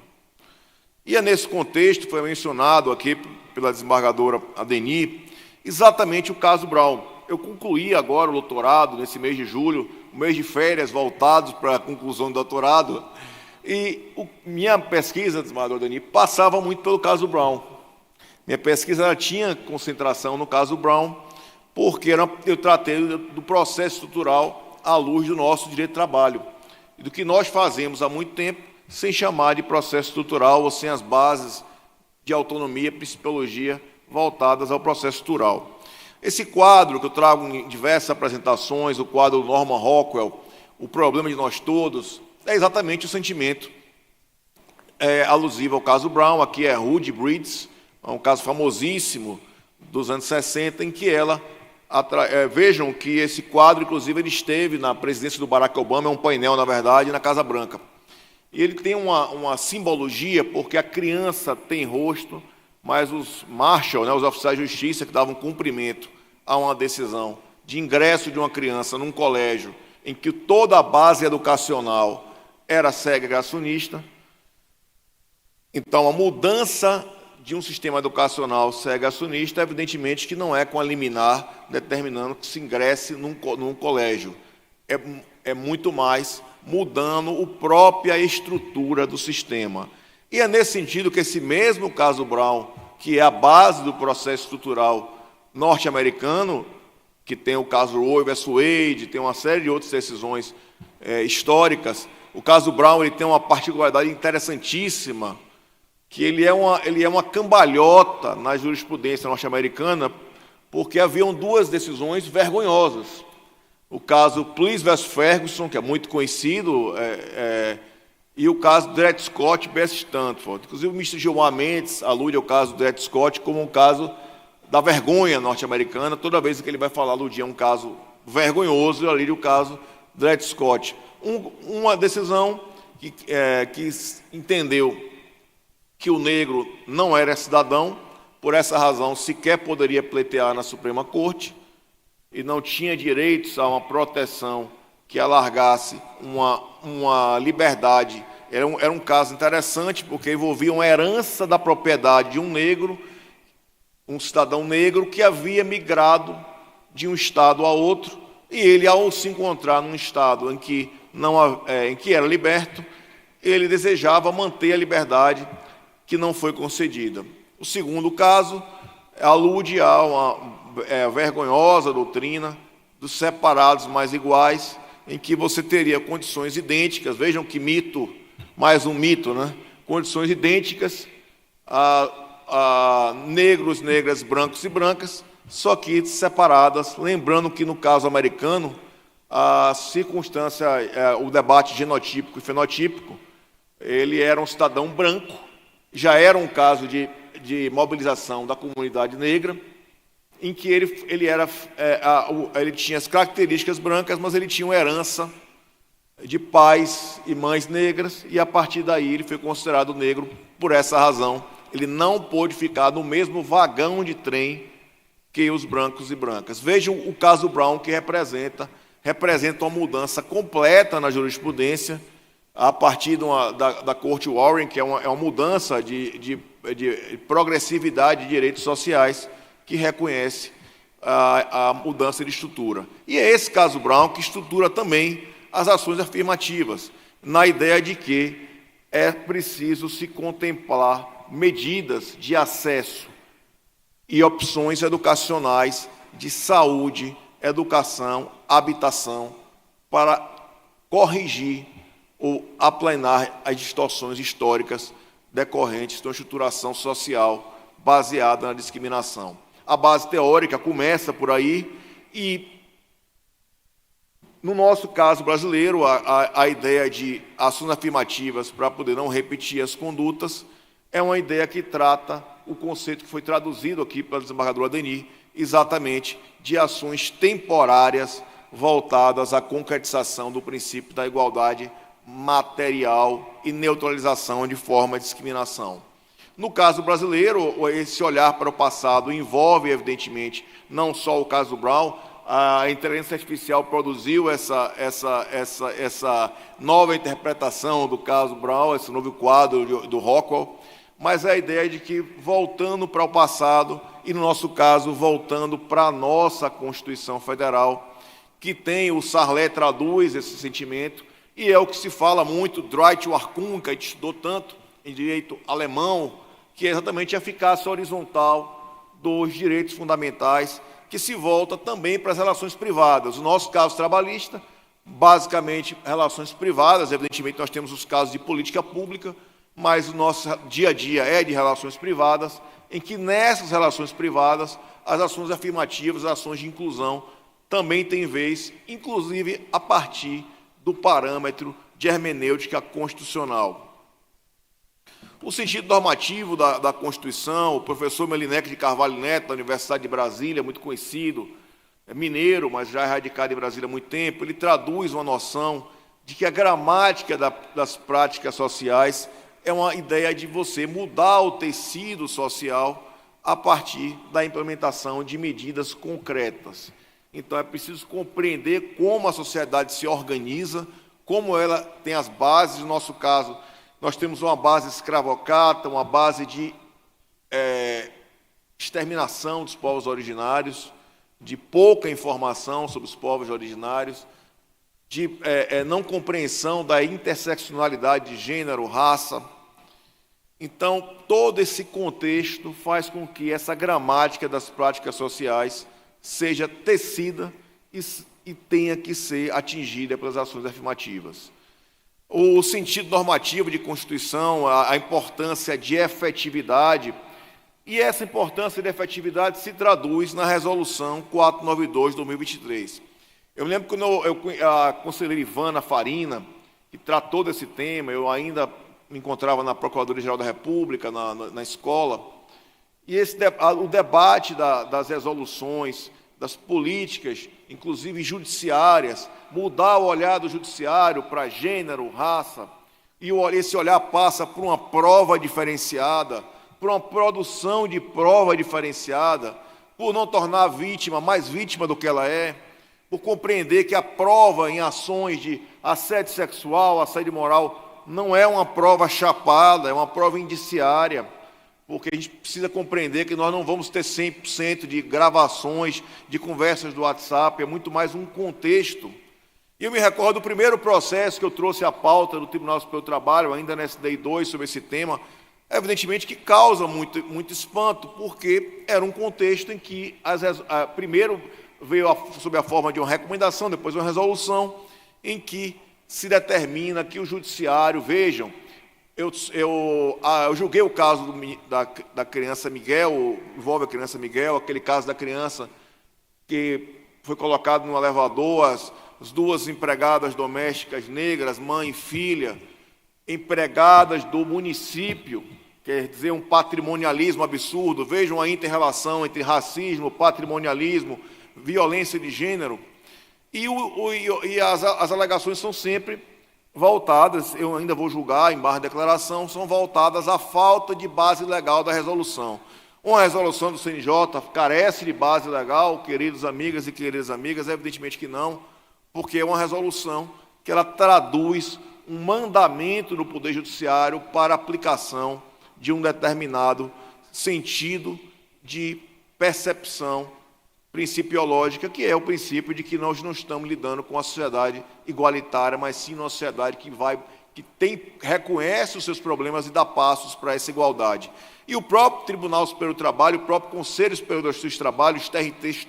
[SPEAKER 6] E é nesse contexto, foi mencionado aqui pela desembargadora Adeni, exatamente o caso Brown. Eu concluí agora o doutorado, nesse mês de julho, um mês de férias voltados para a conclusão do doutorado, e minha pesquisa, desembargadora Adeni, passava muito pelo caso Brown. Minha pesquisa tinha concentração no caso Brown, porque eu tratei do processo estrutural à luz do nosso direito de trabalho, e do que nós fazemos há muito tempo, sem chamar de processo estrutural ou sem as bases de autonomia e principiologia voltadas ao processo estrutural. Esse quadro que eu trago em diversas apresentações, o quadro Norman Rockwell, O Problema de Nós Todos, é exatamente o sentimento alusivo ao caso Brown. Aqui é Rudy Bridges, um caso famosíssimo dos anos 60, em que vejam que esse quadro, inclusive, ele esteve na presidência do Barack Obama, é um painel, na verdade, na Casa Branca. E ele tem uma simbologia, porque a criança tem rosto, mas os marshal, né, os oficiais de justiça que davam cumprimento a uma decisão de ingresso de uma criança num colégio em que toda a base educacional era segregacionista. Então, a mudança de um sistema educacional segregacionista, evidentemente que não é com a liminar determinando que se ingresse num colégio. É muito mais mudando a própria estrutura do sistema. E é nesse sentido que esse mesmo caso Brown, que é a base do processo estrutural norte-americano, que tem o caso Roe vs. Wade, tem uma série de outras decisões históricas. O caso Brown ele tem uma particularidade interessantíssima, que ele é uma cambalhota na jurisprudência norte-americana, porque haviam duas decisões vergonhosas. O caso Pleas vs. Ferguson, que é muito conhecido, e o caso Dred Scott vs. Stanford. Inclusive, o ministro Gilmar Mendes alude ao caso Dred Scott como um caso da vergonha norte-americana. Toda vez que ele vai falar, aludir a um caso vergonhoso, ele alude o caso Dred Scott. Uma decisão que entendeu que o negro não era cidadão, por essa razão sequer poderia pleitear na Suprema Corte e não tinha direitos a uma proteção que alargasse uma liberdade. Era um caso interessante, porque envolvia uma herança da propriedade de um negro, um cidadão negro que havia migrado de um estado a outro, e ele, ao se encontrar num estado em que era liberto, ele desejava manter a liberdade que não foi concedida. O segundo caso alude a uma vergonhosa doutrina dos separados mais iguais, em que você teria condições idênticas, vejam que mito, mais um mito, né? Condições idênticas a negros, negras, brancos e brancas, só que separadas, lembrando que no caso americano, a circunstância, o debate genotípico e fenotípico, ele era um cidadão branco, já era um caso de mobilização da comunidade negra, em que ele tinha as características brancas, mas ele tinha uma herança de pais e mães negras, e a partir daí ele foi considerado negro por essa razão. Ele não pôde ficar no mesmo vagão de trem que os brancos e brancas. Vejam o caso Brown, que representa uma mudança completa na jurisprudência, a partir da Corte Warren, que é uma mudança de progressividade de direitos sociais, que reconhece a mudança de estrutura. E é esse caso Brown que estrutura também as ações afirmativas, na ideia de que é preciso se contemplar medidas de acesso e opções educacionais de saúde, educação, habitação, para corrigir ou aplanar as distorções históricas decorrentes de uma estruturação social baseada na discriminação. A base teórica começa por aí e, no nosso caso brasileiro, a ideia de ações afirmativas para poder não repetir as condutas é uma ideia que trata o conceito que foi traduzido aqui pela desembargadora Denir, exatamente de ações temporárias voltadas à concretização do princípio da igualdade material e neutralização de forma de discriminação. No caso brasileiro, esse olhar para o passado envolve, evidentemente, não só o caso Brown. A inteligência artificial produziu essa nova interpretação do caso Brown, esse novo quadro do Rockwell, mas a ideia de que, voltando para o passado, e no nosso caso, voltando para a nossa Constituição Federal, que tem, o Sarlet traduz esse sentimento, e é o que se fala muito, Dwight Warkun, que a gente estudou tanto em direito alemão, que é exatamente a eficácia horizontal dos direitos fundamentais, que se volta também para as relações privadas. O nosso caso trabalhista, basicamente, relações privadas, evidentemente nós temos os casos de política pública, mas o nosso dia a dia é de relações privadas, em que nessas relações privadas, as ações afirmativas, as ações de inclusão, também têm vez, inclusive a partir do parâmetro de hermenêutica constitucional. O sentido normativo da Constituição, o professor Melinec de Carvalho Neto, da Universidade de Brasília, muito conhecido, é mineiro, mas já é radicado em Brasília há muito tempo, ele traduz uma noção de que a gramática das práticas sociais é uma ideia de você mudar o tecido social a partir da implementação de medidas concretas. Então, é preciso compreender como a sociedade se organiza, como ela tem as bases. No nosso caso, nós temos uma base escravocrata, uma base de exterminação dos povos originários, de pouca informação sobre os povos originários, de não compreensão da interseccionalidade de gênero, raça. Então, todo esse contexto faz com que essa gramática das práticas sociais seja tecida e tenha que ser atingida pelas ações afirmativas. O sentido normativo de Constituição, a importância de efetividade, e essa importância de efetividade se traduz na Resolução 492 de 2023. Eu me lembro quando a conselheira Ivana Farina, que tratou desse tema, eu ainda me encontrava na Procuradoria-Geral da República, na escola, e o debate das resoluções, das políticas, inclusive judiciárias, mudar o olhar do judiciário para gênero, raça, e esse olhar passa por uma prova diferenciada, por uma produção de prova diferenciada, por não tornar a vítima mais vítima do que ela é, por compreender que a prova em ações de assédio sexual, assédio moral, não é uma prova chapada, é uma prova indiciária, porque a gente precisa compreender que nós não vamos ter 100% de gravações, de conversas do WhatsApp, é muito mais um contexto. E eu me recordo do primeiro processo que eu trouxe à pauta do Tribunal Superior do Trabalho, ainda na SDI 2, sobre esse tema, evidentemente que causa muito espanto, porque era um contexto em que, primeiro, veio sob a forma de uma recomendação, depois uma resolução, em que se determina que o judiciário, vejam, eu julguei o caso da criança Miguel, envolve a criança Miguel, aquele caso da criança que foi colocado no elevador, as duas empregadas domésticas negras, mãe e filha, empregadas do município, quer dizer, um patrimonialismo absurdo. Vejam a inter-relação entre racismo, patrimonialismo, violência de gênero. E as alegações são sempre voltadas, eu ainda vou julgar em barra de declaração, são voltadas à falta de base legal da resolução. Uma resolução do CNJ carece de base legal, queridos amigas e queridas amigas? Evidentemente que não, porque é uma resolução que ela traduz um mandamento no Poder Judiciário para aplicação de um determinado sentido de percepção principiológica, que é o princípio de que nós não estamos lidando com uma sociedade igualitária, mas sim uma sociedade que reconhece os seus problemas e dá passos para essa igualdade. E o próprio Tribunal Superior do Trabalho, o próprio Conselho Superior da Justiça do Trabalho, os TRTs,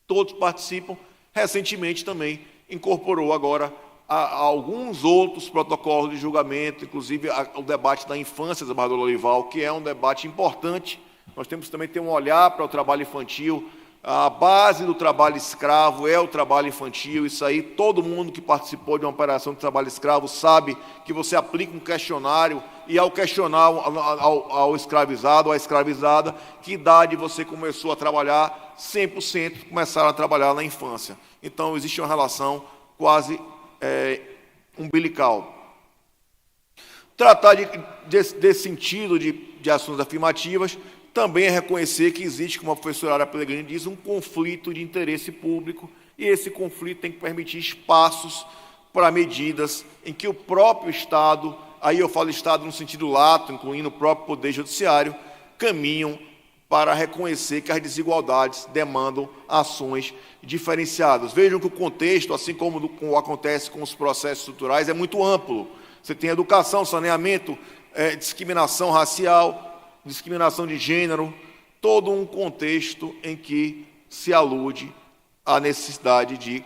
[SPEAKER 6] todos participam, recentemente também incorporou agora a alguns outros protocolos de julgamento, inclusive o debate da infância, desembargador Lorival, que é um debate importante. Nós temos também ter um olhar para o trabalho infantil. A base do trabalho escravo é o trabalho infantil. Isso aí, todo mundo que participou de uma operação de trabalho escravo sabe que você aplica um questionário e, ao questionar ao escravizado, à escravizada, que idade você começou a trabalhar, 100% começaram a trabalhar na infância. Então, existe uma relação quase umbilical. Tratar desse sentido de ações afirmativas também é reconhecer que existe, como a professora Ara Pellegrini diz, um conflito de interesse público, e esse conflito tem que permitir espaços para medidas em que o próprio Estado, aí eu falo Estado no sentido lato, incluindo o próprio Poder Judiciário, caminham para reconhecer que as desigualdades demandam ações diferenciadas. Vejam que o contexto, assim como acontece com os processos estruturais, é muito amplo. Você tem educação, saneamento, discriminação racial, discriminação de gênero, todo um contexto em que se alude à necessidade de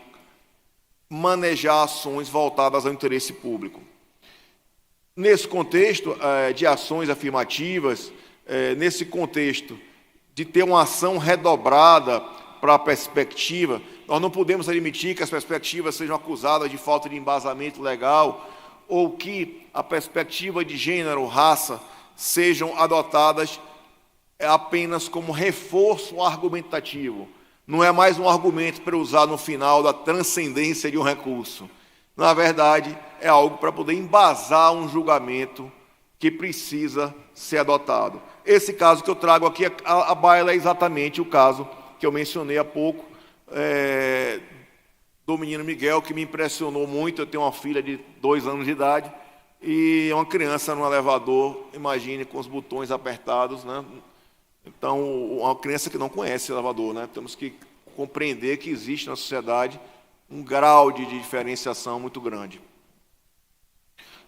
[SPEAKER 6] manejar ações voltadas ao interesse público. Nesse contexto de ações afirmativas, nesse contexto de ter uma ação redobrada para a perspectiva, nós não podemos admitir que as perspectivas sejam acusadas de falta de embasamento legal ou que a perspectiva de gênero, raça, sejam adotadas apenas como reforço argumentativo. Não é mais um argumento para usar no final da transcendência de um recurso. Na verdade, é algo para poder embasar um julgamento que precisa ser adotado. Esse caso que eu trago aqui, a baila, é exatamente o caso que eu mencionei há pouco, do menino Miguel, que me impressionou muito. Eu tenho uma filha de 2 anos de idade, e uma criança no elevador, imagine, com os botões apertados, né? Então, uma criança que não conhece o elevador, né? Temos que compreender que existe na sociedade um grau de diferenciação muito grande.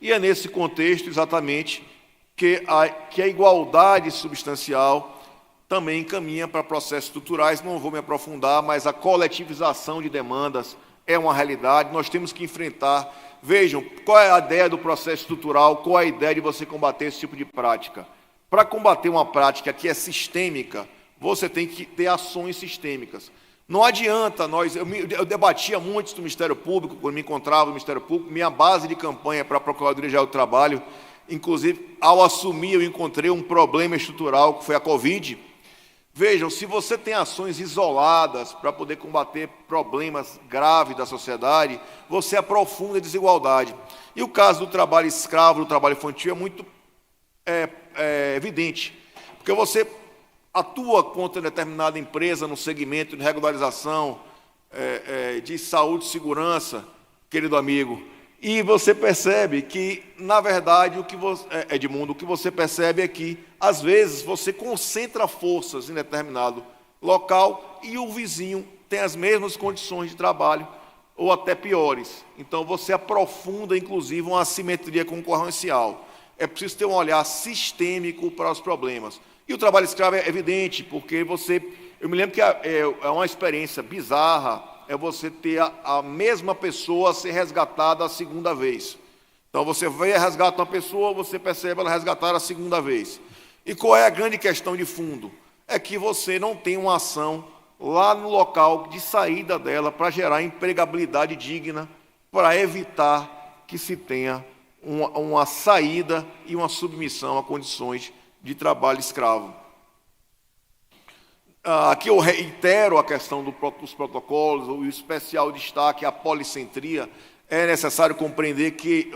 [SPEAKER 6] E é nesse contexto, exatamente, que a igualdade substancial também caminha para processos estruturais. Não vou me aprofundar, mas a coletivização de demandas é uma realidade. Nós temos que enfrentar. Vejam, qual é a ideia do processo estrutural, qual é a ideia de você combater esse tipo de prática. Para combater uma prática que é sistêmica, você tem que ter ações sistêmicas. Não adianta eu debatia muito no Ministério Público, quando me encontrava no Ministério Público, minha base de campanha para a Procuradoria-Geral do Trabalho, inclusive, ao assumir, eu encontrei um problema estrutural, que foi a Covid. Vejam, se você tem ações isoladas para poder combater problemas graves da sociedade, você aprofunda a desigualdade. E o caso do trabalho escravo, do trabalho infantil, é muito evidente, porque você atua contra determinada empresa no segmento de regularização, de saúde e segurança, querido amigo, e você percebe que, na verdade, Edmundo, o que você percebe é que, às vezes, você concentra forças em determinado local e o vizinho tem as mesmas condições de trabalho, ou até piores. Então, você aprofunda, inclusive, uma assimetria concorrencial. É preciso ter um olhar sistêmico para os problemas. E o trabalho escravo é evidente, porque eu me lembro que é uma experiência bizarra, é você ter a mesma pessoa ser resgatada a segunda vez. Então, você vai resgatar uma pessoa, você percebe ela resgatar a segunda vez. E qual é a grande questão de fundo? É que você não tem uma ação lá no local de saída dela para gerar empregabilidade digna, para evitar que se tenha uma saída e uma submissão a condições de trabalho escravo. Aqui eu reitero a questão dos protocolos, o especial destaque à policentria. É necessário compreender que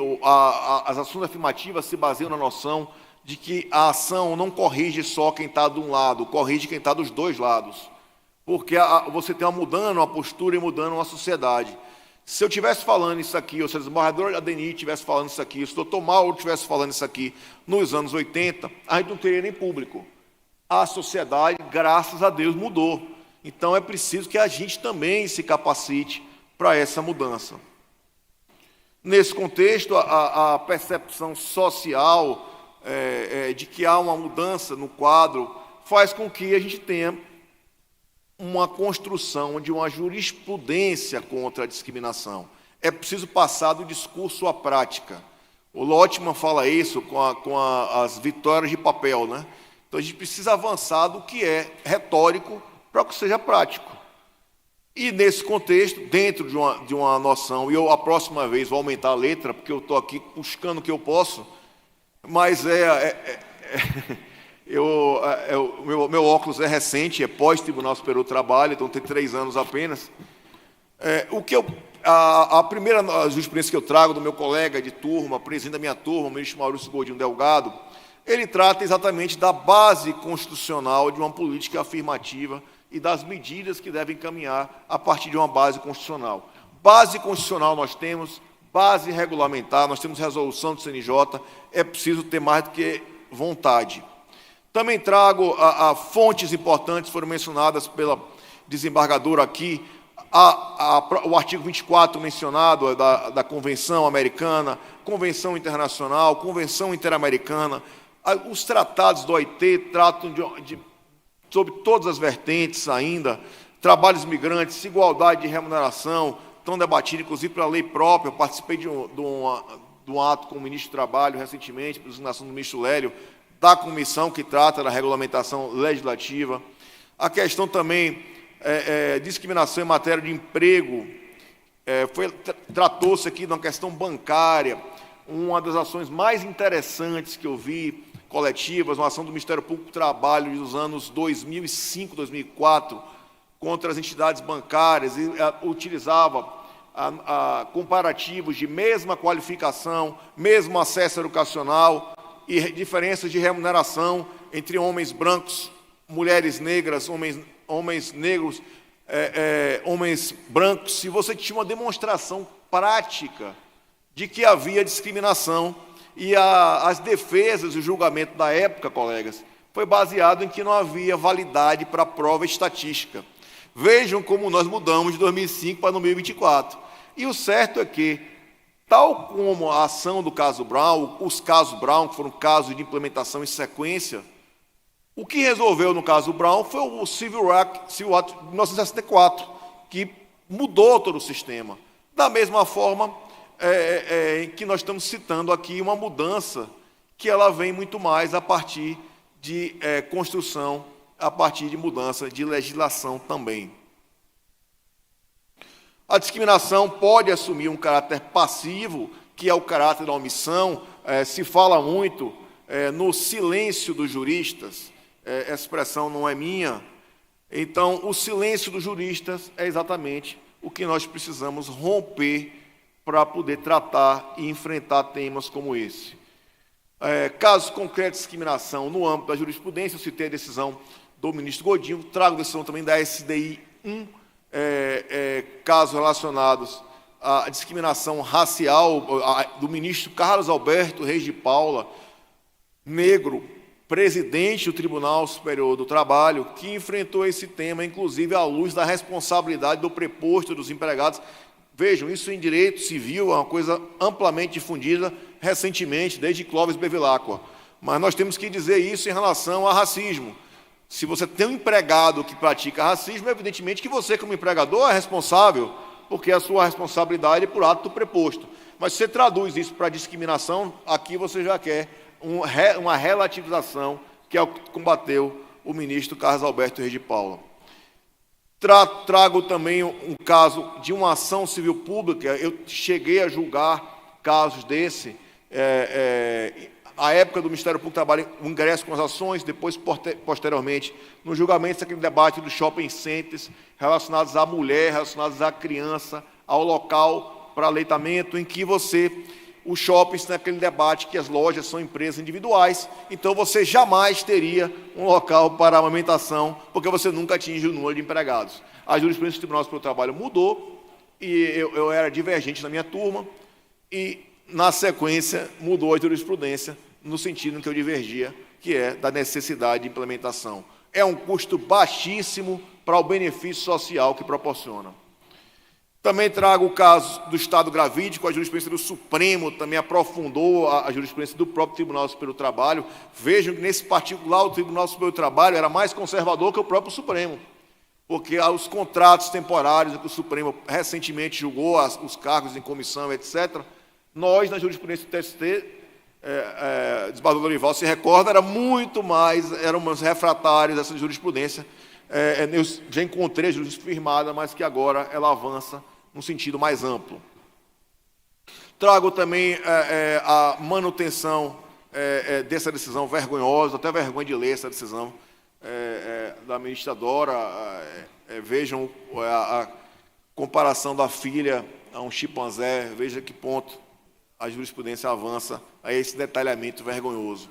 [SPEAKER 6] as ações afirmativas se baseiam na noção de que a ação não corrige só quem está de um lado, corrige quem está dos dois lados. Porque você tem uma postura e mudando uma sociedade. Se eu estivesse falando isso aqui, ou se a desembargadora Adenir estivesse falando isso aqui, se o doutor Mauro estivesse falando isso aqui nos anos 80, a gente não teria nem público. A sociedade, graças a Deus, mudou. Então, é preciso que a gente também se capacite para essa mudança. Nesse contexto, a percepção social de que há uma mudança no quadro faz com que a gente tenha uma construção de uma jurisprudência contra a discriminação. É preciso passar do discurso à prática. O Lotman fala isso com as vitórias de papel, né? Então, a gente precisa avançar do que é retórico para que seja prático. E, nesse contexto, dentro de uma noção, e eu, a próxima vez, vou aumentar a letra, porque eu estou aqui buscando o que eu posso, mas meu óculos é recente, é pós-Tribunal Superior do Trabalho, então tem 3 anos apenas. A primeira jurisprudência que eu trago do meu colega de turma, presidente da minha turma, o ministro Maurício Godinho Delgado, ele trata exatamente da base constitucional de uma política afirmativa e das medidas que devem caminhar a partir de uma base constitucional. Base constitucional nós temos, base regulamentar, nós temos resolução do CNJ, é preciso ter mais do que vontade. Também trago fontes importantes, foram mencionadas pela desembargadora aqui, o artigo 24 mencionado da Convenção Americana, Convenção Internacional, Convenção Interamericana. Os tratados do OIT tratam sobre todas as vertentes ainda, trabalhos migrantes, igualdade de remuneração, estão debatidos, inclusive, para a lei própria. Eu participei de um ato com o ministro do Trabalho recentemente, por designação do ministro Lélio, da comissão que trata da regulamentação legislativa. A questão também discriminação em matéria de emprego, tratou-se aqui de uma questão bancária, uma das ações mais interessantes que eu vi, coletivas, uma ação do Ministério Público do Trabalho dos anos 2005, 2004, contra as entidades bancárias, e utilizava comparativos de mesma qualificação, mesmo acesso educacional e diferenças de remuneração entre homens brancos, mulheres negras, homens negros, homens brancos, se você tinha uma demonstração prática de que havia discriminação, e as defesas e o julgamento da época, colegas, foi baseado em que não havia validade para a prova estatística. Vejam como nós mudamos de 2005 para 2024. E o certo é que, tal como a ação do caso Brown, os casos Brown, que foram casos de implementação em sequência, o que resolveu no caso Brown foi o Civil Act de 1964, que mudou todo o sistema. Da mesma forma que nós estamos citando aqui uma mudança que ela vem muito mais a partir de construção, a partir de mudança de legislação também. A discriminação pode assumir um caráter passivo, que é o caráter da omissão. Se fala muito no silêncio dos juristas, essa expressão não é minha. Então, o silêncio dos juristas é exatamente o que nós precisamos romper para poder tratar e enfrentar temas como esse. Casos concretos de discriminação no âmbito da jurisprudência, eu citei a decisão do ministro Godinho, trago a decisão também da SDI 1, casos relacionados à discriminação racial do ministro Carlos Alberto Reis de Paula, negro, presidente do Tribunal Superior do Trabalho, que enfrentou esse tema, inclusive à luz da responsabilidade do preposto dos empregados. Vejam, isso em direito civil é uma coisa amplamente difundida recentemente, desde Clóvis Bevilacqua. Mas nós temos que dizer isso em relação a racismo. Se você tem um empregado que pratica racismo, evidentemente que você, como empregador, é responsável, porque a sua responsabilidade é por ato do preposto. Mas se você traduz isso para discriminação, aqui você já quer uma relativização, que é o que combateu o ministro Carlos Alberto Reis de Paula. Trago também um caso de uma ação civil pública. Eu cheguei a julgar casos desse. A época do Ministério Público do Trabalho, o ingresso com as ações, depois, posteriormente, no julgamento, aquele debate dos shopping centers, relacionados à mulher, relacionados à criança, ao local para aleitamento, em que os shoppings têm aquele debate que as lojas são empresas individuais, então você jamais teria um local para amamentação, porque você nunca atinge o número de empregados. A jurisprudência do Tribunal Superior do Trabalho mudou, e eu era divergente na minha turma, e, na sequência, mudou a jurisprudência no sentido em que eu divergia, que é da necessidade de implementação. É um custo baixíssimo para o benefício social que proporciona. Também trago o caso do Estado gravídico, a jurisprudência do Supremo também aprofundou a jurisprudência do próprio Tribunal Superior do Trabalho. Vejam que, nesse particular, o Tribunal Superior do Trabalho era mais conservador que o próprio Supremo, porque os contratos temporários que o Supremo recentemente julgou, os cargos em comissão, etc., nós, na jurisprudência do TST, desembargador Dorival se recorda, éramos refratários dessa jurisprudência. Eu já encontrei a jurisprudência firmada, mas que agora ela avança num sentido mais amplo. Trago também a manutenção dessa decisão vergonhosa, até vergonha de ler essa decisão da ministra Dora. Vejam a comparação da filha a um chimpanzé, veja que ponto a jurisprudência avança a esse detalhamento vergonhoso.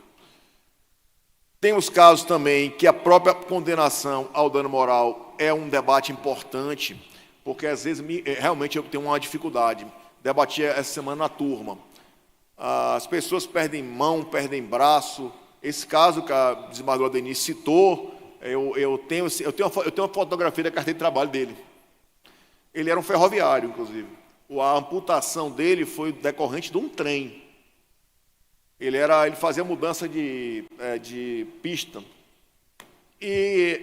[SPEAKER 6] Tem os casos também que a própria condenação ao dano moral é um debate importante, porque às vezes realmente eu tenho uma dificuldade. Debati essa semana na turma. As pessoas perdem mão, perdem braço. Esse caso que a desembargadora Denise citou, eu tenho uma fotografia da carteira de trabalho dele. Ele era um ferroviário, inclusive. A amputação dele foi decorrente de um trem. Ele fazia mudança de pista. E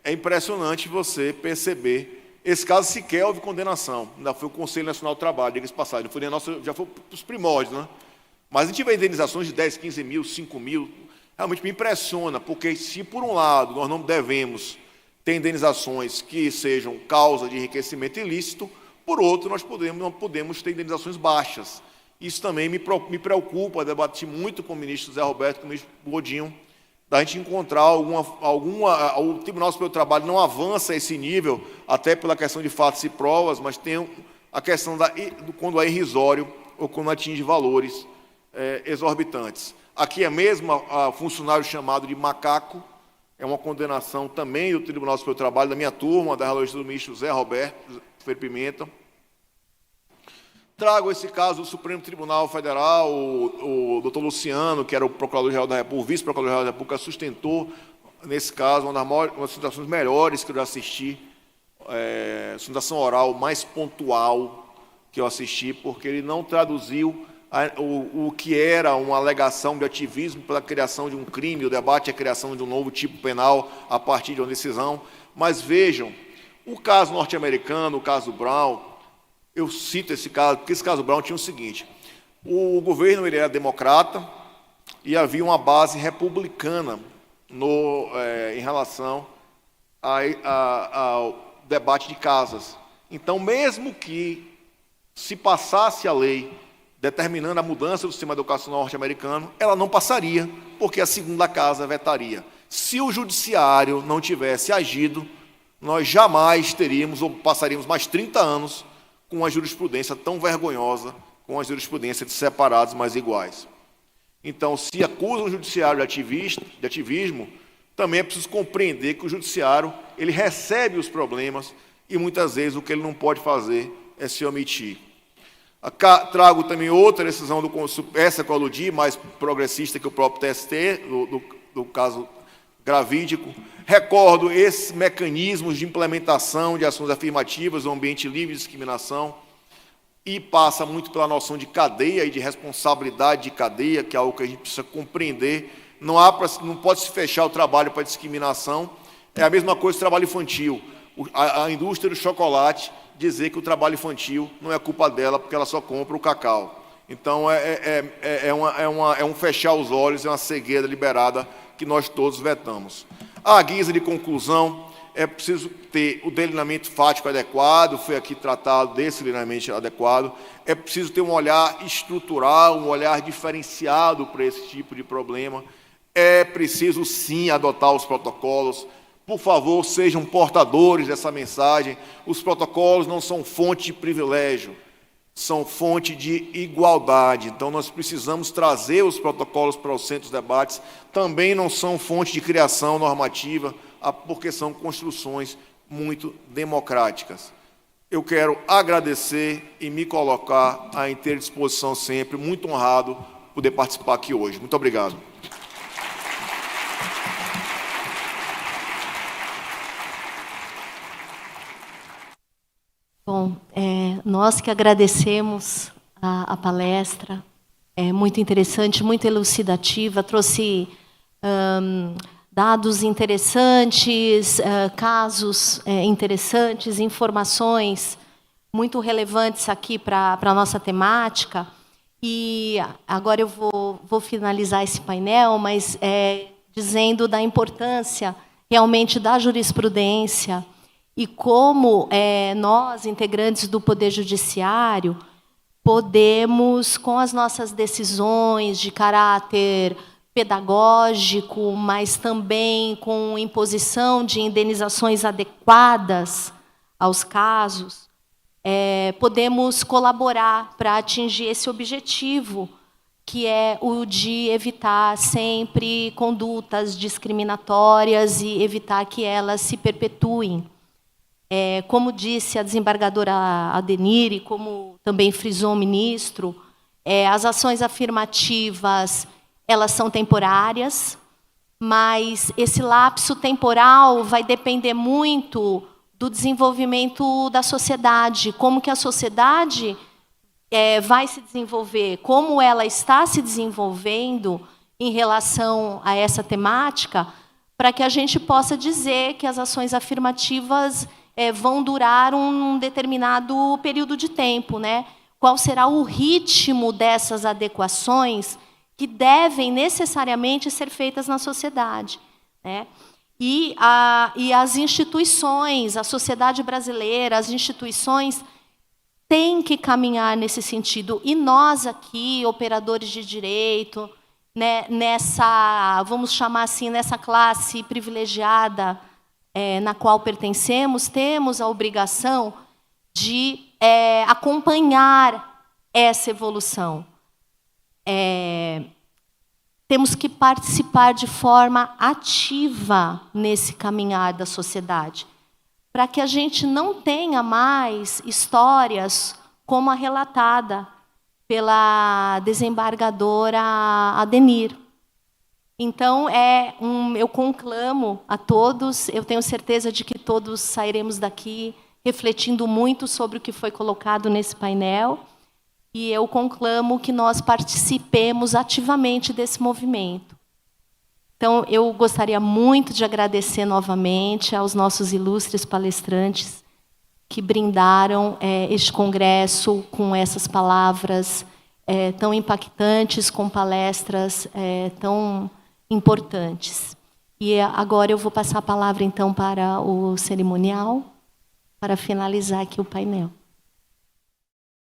[SPEAKER 6] é impressionante você perceber. Esse caso sequer houve condenação. Ainda foi o Conselho Nacional do Trabalho, diga-se de passagem. Já foi para os primórdios, né? Mas a gente vê indenizações de 10, 15 mil, 5 mil. Realmente me impressiona, porque se, por um lado, nós não devemos ter indenizações que sejam causa de enriquecimento ilícito, por outro, nós não podemos ter indenizações baixas. Isso também me preocupa, debati muito com o ministro Zé Roberto, com o ministro Godinho, da gente encontrar o Tribunal Superior do Trabalho não avança a esse nível, até pela questão de fatos e provas, mas tem a questão quando é irrisório ou quando atinge valores exorbitantes. Aqui é mesmo a funcionário chamado de macaco, é uma condenação também do Tribunal Superior do Trabalho, da minha turma, da relatora do ministro Zé Roberto Freire Pimenta. Trago esse caso do Supremo Tribunal Federal, o doutor Luciano, que era o Procurador-Geral da República, o Vice-Procurador-Geral da República, sustentou, nesse caso, uma das sustentações melhores que eu já assisti, sustentação oral mais pontual que eu assisti, porque ele não traduziu o que era uma alegação de ativismo pela criação de um crime, o debate é a criação de um novo tipo penal a partir de uma decisão. Mas vejam, o caso norte-americano, o caso Brown, eu cito esse caso, porque esse caso Brown tinha o seguinte: o governo ele era democrata e havia uma base republicana em relação ao debate de casas. Então, mesmo que se passasse a lei determinando a mudança do sistema educacional norte-americano, ela não passaria, porque a segunda casa vetaria. Se o judiciário não tivesse agido, nós jamais teríamos ou passaríamos mais 30 anos com uma jurisprudência tão vergonhosa, com a jurisprudência de separados mais iguais. Então, se acusa o judiciário de ativismo, também é preciso compreender que o judiciário ele recebe os problemas e, muitas vezes, o que ele não pode fazer é se omitir. Trago também outra decisão, essa que eu aludi, mais progressista que o próprio TST, do caso gravídico. Recordo esses mecanismos de implementação de ações afirmativas no ambiente livre de discriminação e passa muito pela noção de cadeia e de responsabilidade de cadeia, que é algo que a gente precisa compreender. Não pode se fechar o trabalho para discriminação. É a mesma coisa do trabalho infantil. A indústria do chocolate dizer que o trabalho infantil não é culpa dela porque ela só compra o cacau. Então, é um fechar os olhos, é uma cegueira deliberada que nós todos vetamos. À guisa de conclusão, é preciso ter o delineamento fático adequado, foi aqui tratado desse delineamento adequado, é preciso ter um olhar estrutural, um olhar diferenciado para esse tipo de problema, é preciso, sim, adotar os protocolos. Por favor, sejam portadores dessa mensagem. Os protocolos não são fonte de privilégio, são fonte de igualdade. Então, nós precisamos trazer os protocolos para os centros de debates. Também não são fonte de criação normativa, porque são construções muito democráticas. Eu quero agradecer e me colocar à inteira disposição sempre, muito honrado poder participar aqui hoje. Muito obrigado.
[SPEAKER 4] Bom, nós que agradecemos a palestra, é muito interessante, muito elucidativa, trouxe dados interessantes, casos interessantes, informações muito relevantes aqui para a nossa temática. E agora eu vou finalizar esse painel, mas dizendo da importância realmente da jurisprudência e como nós, integrantes do Poder Judiciário, podemos, com as nossas decisões de caráter pedagógico, mas também com imposição de indenizações adequadas aos casos, podemos colaborar para atingir esse objetivo, que é o de evitar sempre condutas discriminatórias e evitar que elas se perpetuem. Como disse a desembargadora Adenir, e como também frisou o ministro, as ações afirmativas elas são temporárias, mas esse lapso temporal vai depender muito do desenvolvimento da sociedade, como que a sociedade vai se desenvolver, como ela está se desenvolvendo em relação a essa temática, para que a gente possa dizer que as ações afirmativas vão durar um determinado período de tempo, né? Qual será o ritmo dessas adequações que devem necessariamente ser feitas na sociedade, né? E as instituições, a sociedade brasileira, as instituições têm que caminhar nesse sentido. E nós aqui, operadores de direito, né, vamos chamar assim, nessa classe privilegiada na qual pertencemos, temos a obrigação de acompanhar essa evolução. Temos que participar de forma ativa nesse caminhar da sociedade, para que a gente não tenha mais histórias como a relatada pela desembargadora Adenir. Então, eu conclamo a todos, eu tenho certeza de que todos sairemos daqui refletindo muito sobre o que foi colocado nesse painel, e eu conclamo que nós participemos ativamente desse movimento. Então, eu gostaria muito de agradecer novamente aos nossos ilustres palestrantes que brindaram este congresso com essas palavras tão impactantes, com palestras tão importantes. E agora eu vou passar a palavra, então, para o cerimonial, para finalizar aqui o painel.